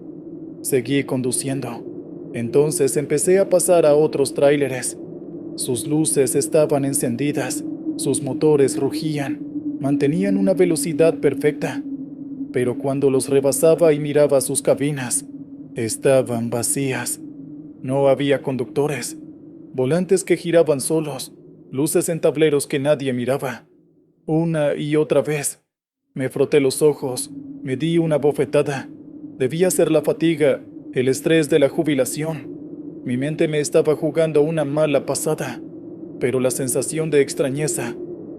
Seguí conduciendo. Entonces empecé a pasar a otros tráileres. Sus luces estaban encendidas, sus motores rugían, mantenían una velocidad perfecta. Pero cuando los rebasaba y miraba sus cabinas, estaban vacías. No había conductores, volantes que giraban solos, luces en tableros que nadie miraba. Una y otra vez. Me froté los ojos, me di una bofetada. Debía ser la fatiga, el estrés de la jubilación. Mi mente me estaba jugando una mala pasada, pero la sensación de extrañeza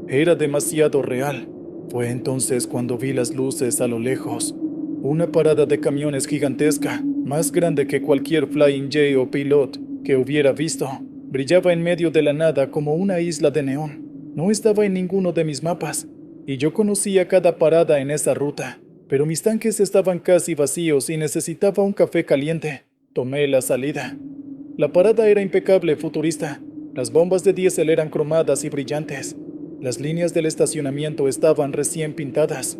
era demasiado real. Fue entonces cuando vi las luces a lo lejos. Una parada de camiones gigantesca, más grande que cualquier Flying J o Pilot que hubiera visto. Brillaba en medio de la nada como una isla de neón. No estaba en ninguno de mis mapas, y yo conocía cada parada en esa ruta, pero mis tanques estaban casi vacíos y necesitaba un café caliente. Tomé la salida. La parada era impecable, futurista. Las bombas de diésel eran cromadas y brillantes. Las líneas del estacionamiento estaban recién pintadas.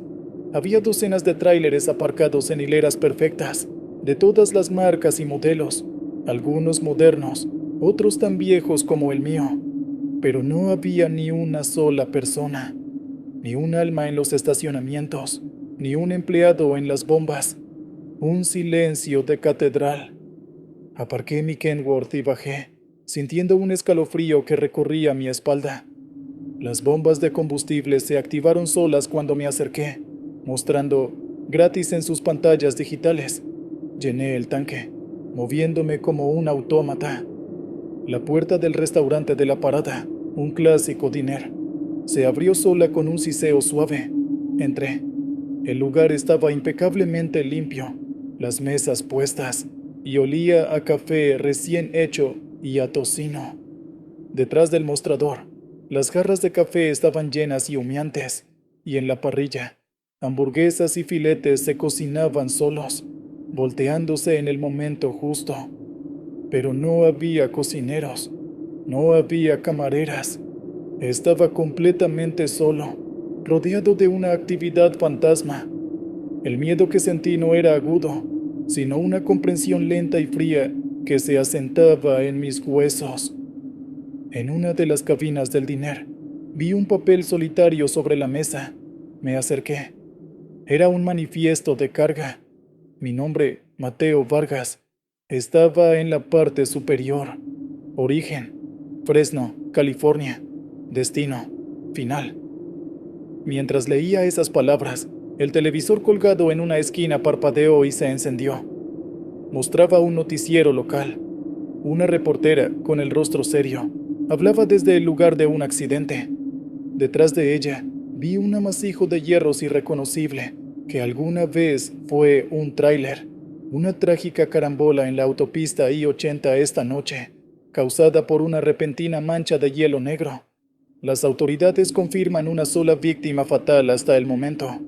Había docenas de tráileres aparcados en hileras perfectas, de todas las marcas y modelos, algunos modernos, otros tan viejos como el mío. Pero no había ni una sola persona, ni un alma en los estacionamientos, ni un empleado en las bombas. Un silencio de catedral. Aparqué mi Kenworth y bajé, sintiendo un escalofrío que recorría mi espalda. Las bombas de combustible se activaron solas cuando me acerqué, mostrando gratis en sus pantallas digitales. Llené el tanque, moviéndome como un autómata. La puerta del restaurante de la parada, un clásico diner, se abrió sola con un siseo suave. Entré. El lugar estaba impecablemente limpio, las mesas puestas, y olía a café recién hecho y a tocino. Detrás del mostrador, las jarras de café estaban llenas y humeantes, y en la parrilla, hamburguesas y filetes se cocinaban solos, volteándose en el momento justo. Pero no había cocineros, no había camareras. Estaba completamente solo, rodeado de una actividad fantasma. El miedo que sentí no era agudo, sino una comprensión lenta y fría que se asentaba en mis huesos. En una de las cabinas del diner, vi un papel solitario sobre la mesa. Me acerqué. Era un manifiesto de carga. Mi nombre, Mateo Vargas, estaba en la parte superior. Origen, Fresno, California. Destino, final. Mientras leía esas palabras, el televisor colgado en una esquina parpadeó y se encendió. Mostraba un noticiero local. Una reportera, con el rostro serio, hablaba desde el lugar de un accidente. Detrás de ella, vi un amasijo de hierros irreconocible, que alguna vez fue un tráiler. Una trágica carambola en la autopista I-80 esta noche, causada por una repentina mancha de hielo negro. Las autoridades confirman una sola víctima fatal hasta el momento,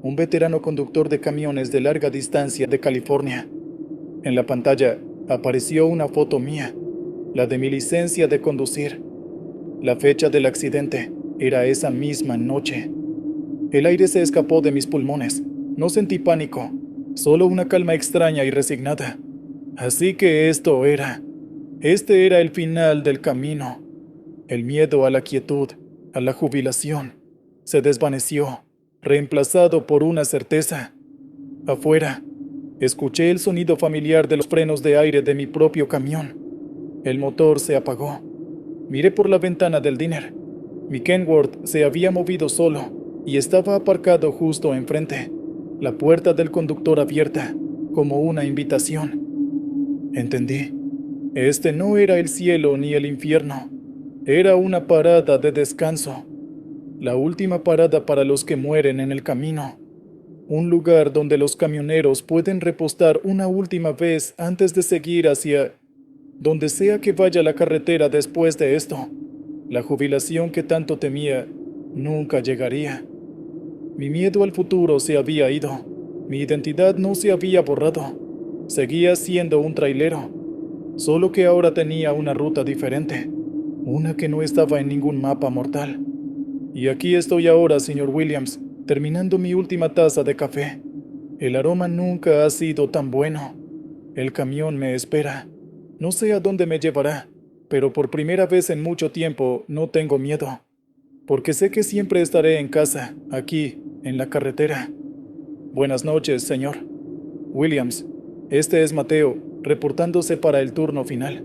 un veterano conductor de camiones de larga distancia de California. En la pantalla apareció una foto mía, la de mi licencia de conducir. La fecha del accidente era esa misma noche. El aire se escapó de mis pulmones. No sentí pánico, solo una calma extraña y resignada. Así que este era el final del camino. El miedo a la quietud, a la jubilación, se desvaneció, reemplazado por una certeza. Afuera, escuché el sonido familiar de los frenos de aire de mi propio camión. El motor se apagó. Miré por la ventana del diner. Mi Kenworth se había movido solo y estaba aparcado justo enfrente, la puerta del conductor abierta, como una invitación. Entendí. Este no era el cielo ni el infierno. Era una parada de descanso. La última parada para los que mueren en el camino. Un lugar donde los camioneros pueden repostar una última vez antes de seguir hacia donde sea que vaya la carretera después de esto. La jubilación que tanto temía nunca llegaría. Mi miedo al futuro se había ido. Mi identidad no se había borrado. Seguía siendo un trailero, solo que ahora tenía una ruta diferente, una que no estaba en ningún mapa mortal. Y aquí estoy ahora, señor Williams, terminando mi última taza de café. El aroma nunca ha sido tan bueno. El camión me espera. No sé a dónde me llevará, pero por primera vez en mucho tiempo no tengo miedo, porque sé que siempre estaré en casa, aquí, en la carretera. Buenas noches, señor Williams. Este es Mateo, reportándose para el turno final.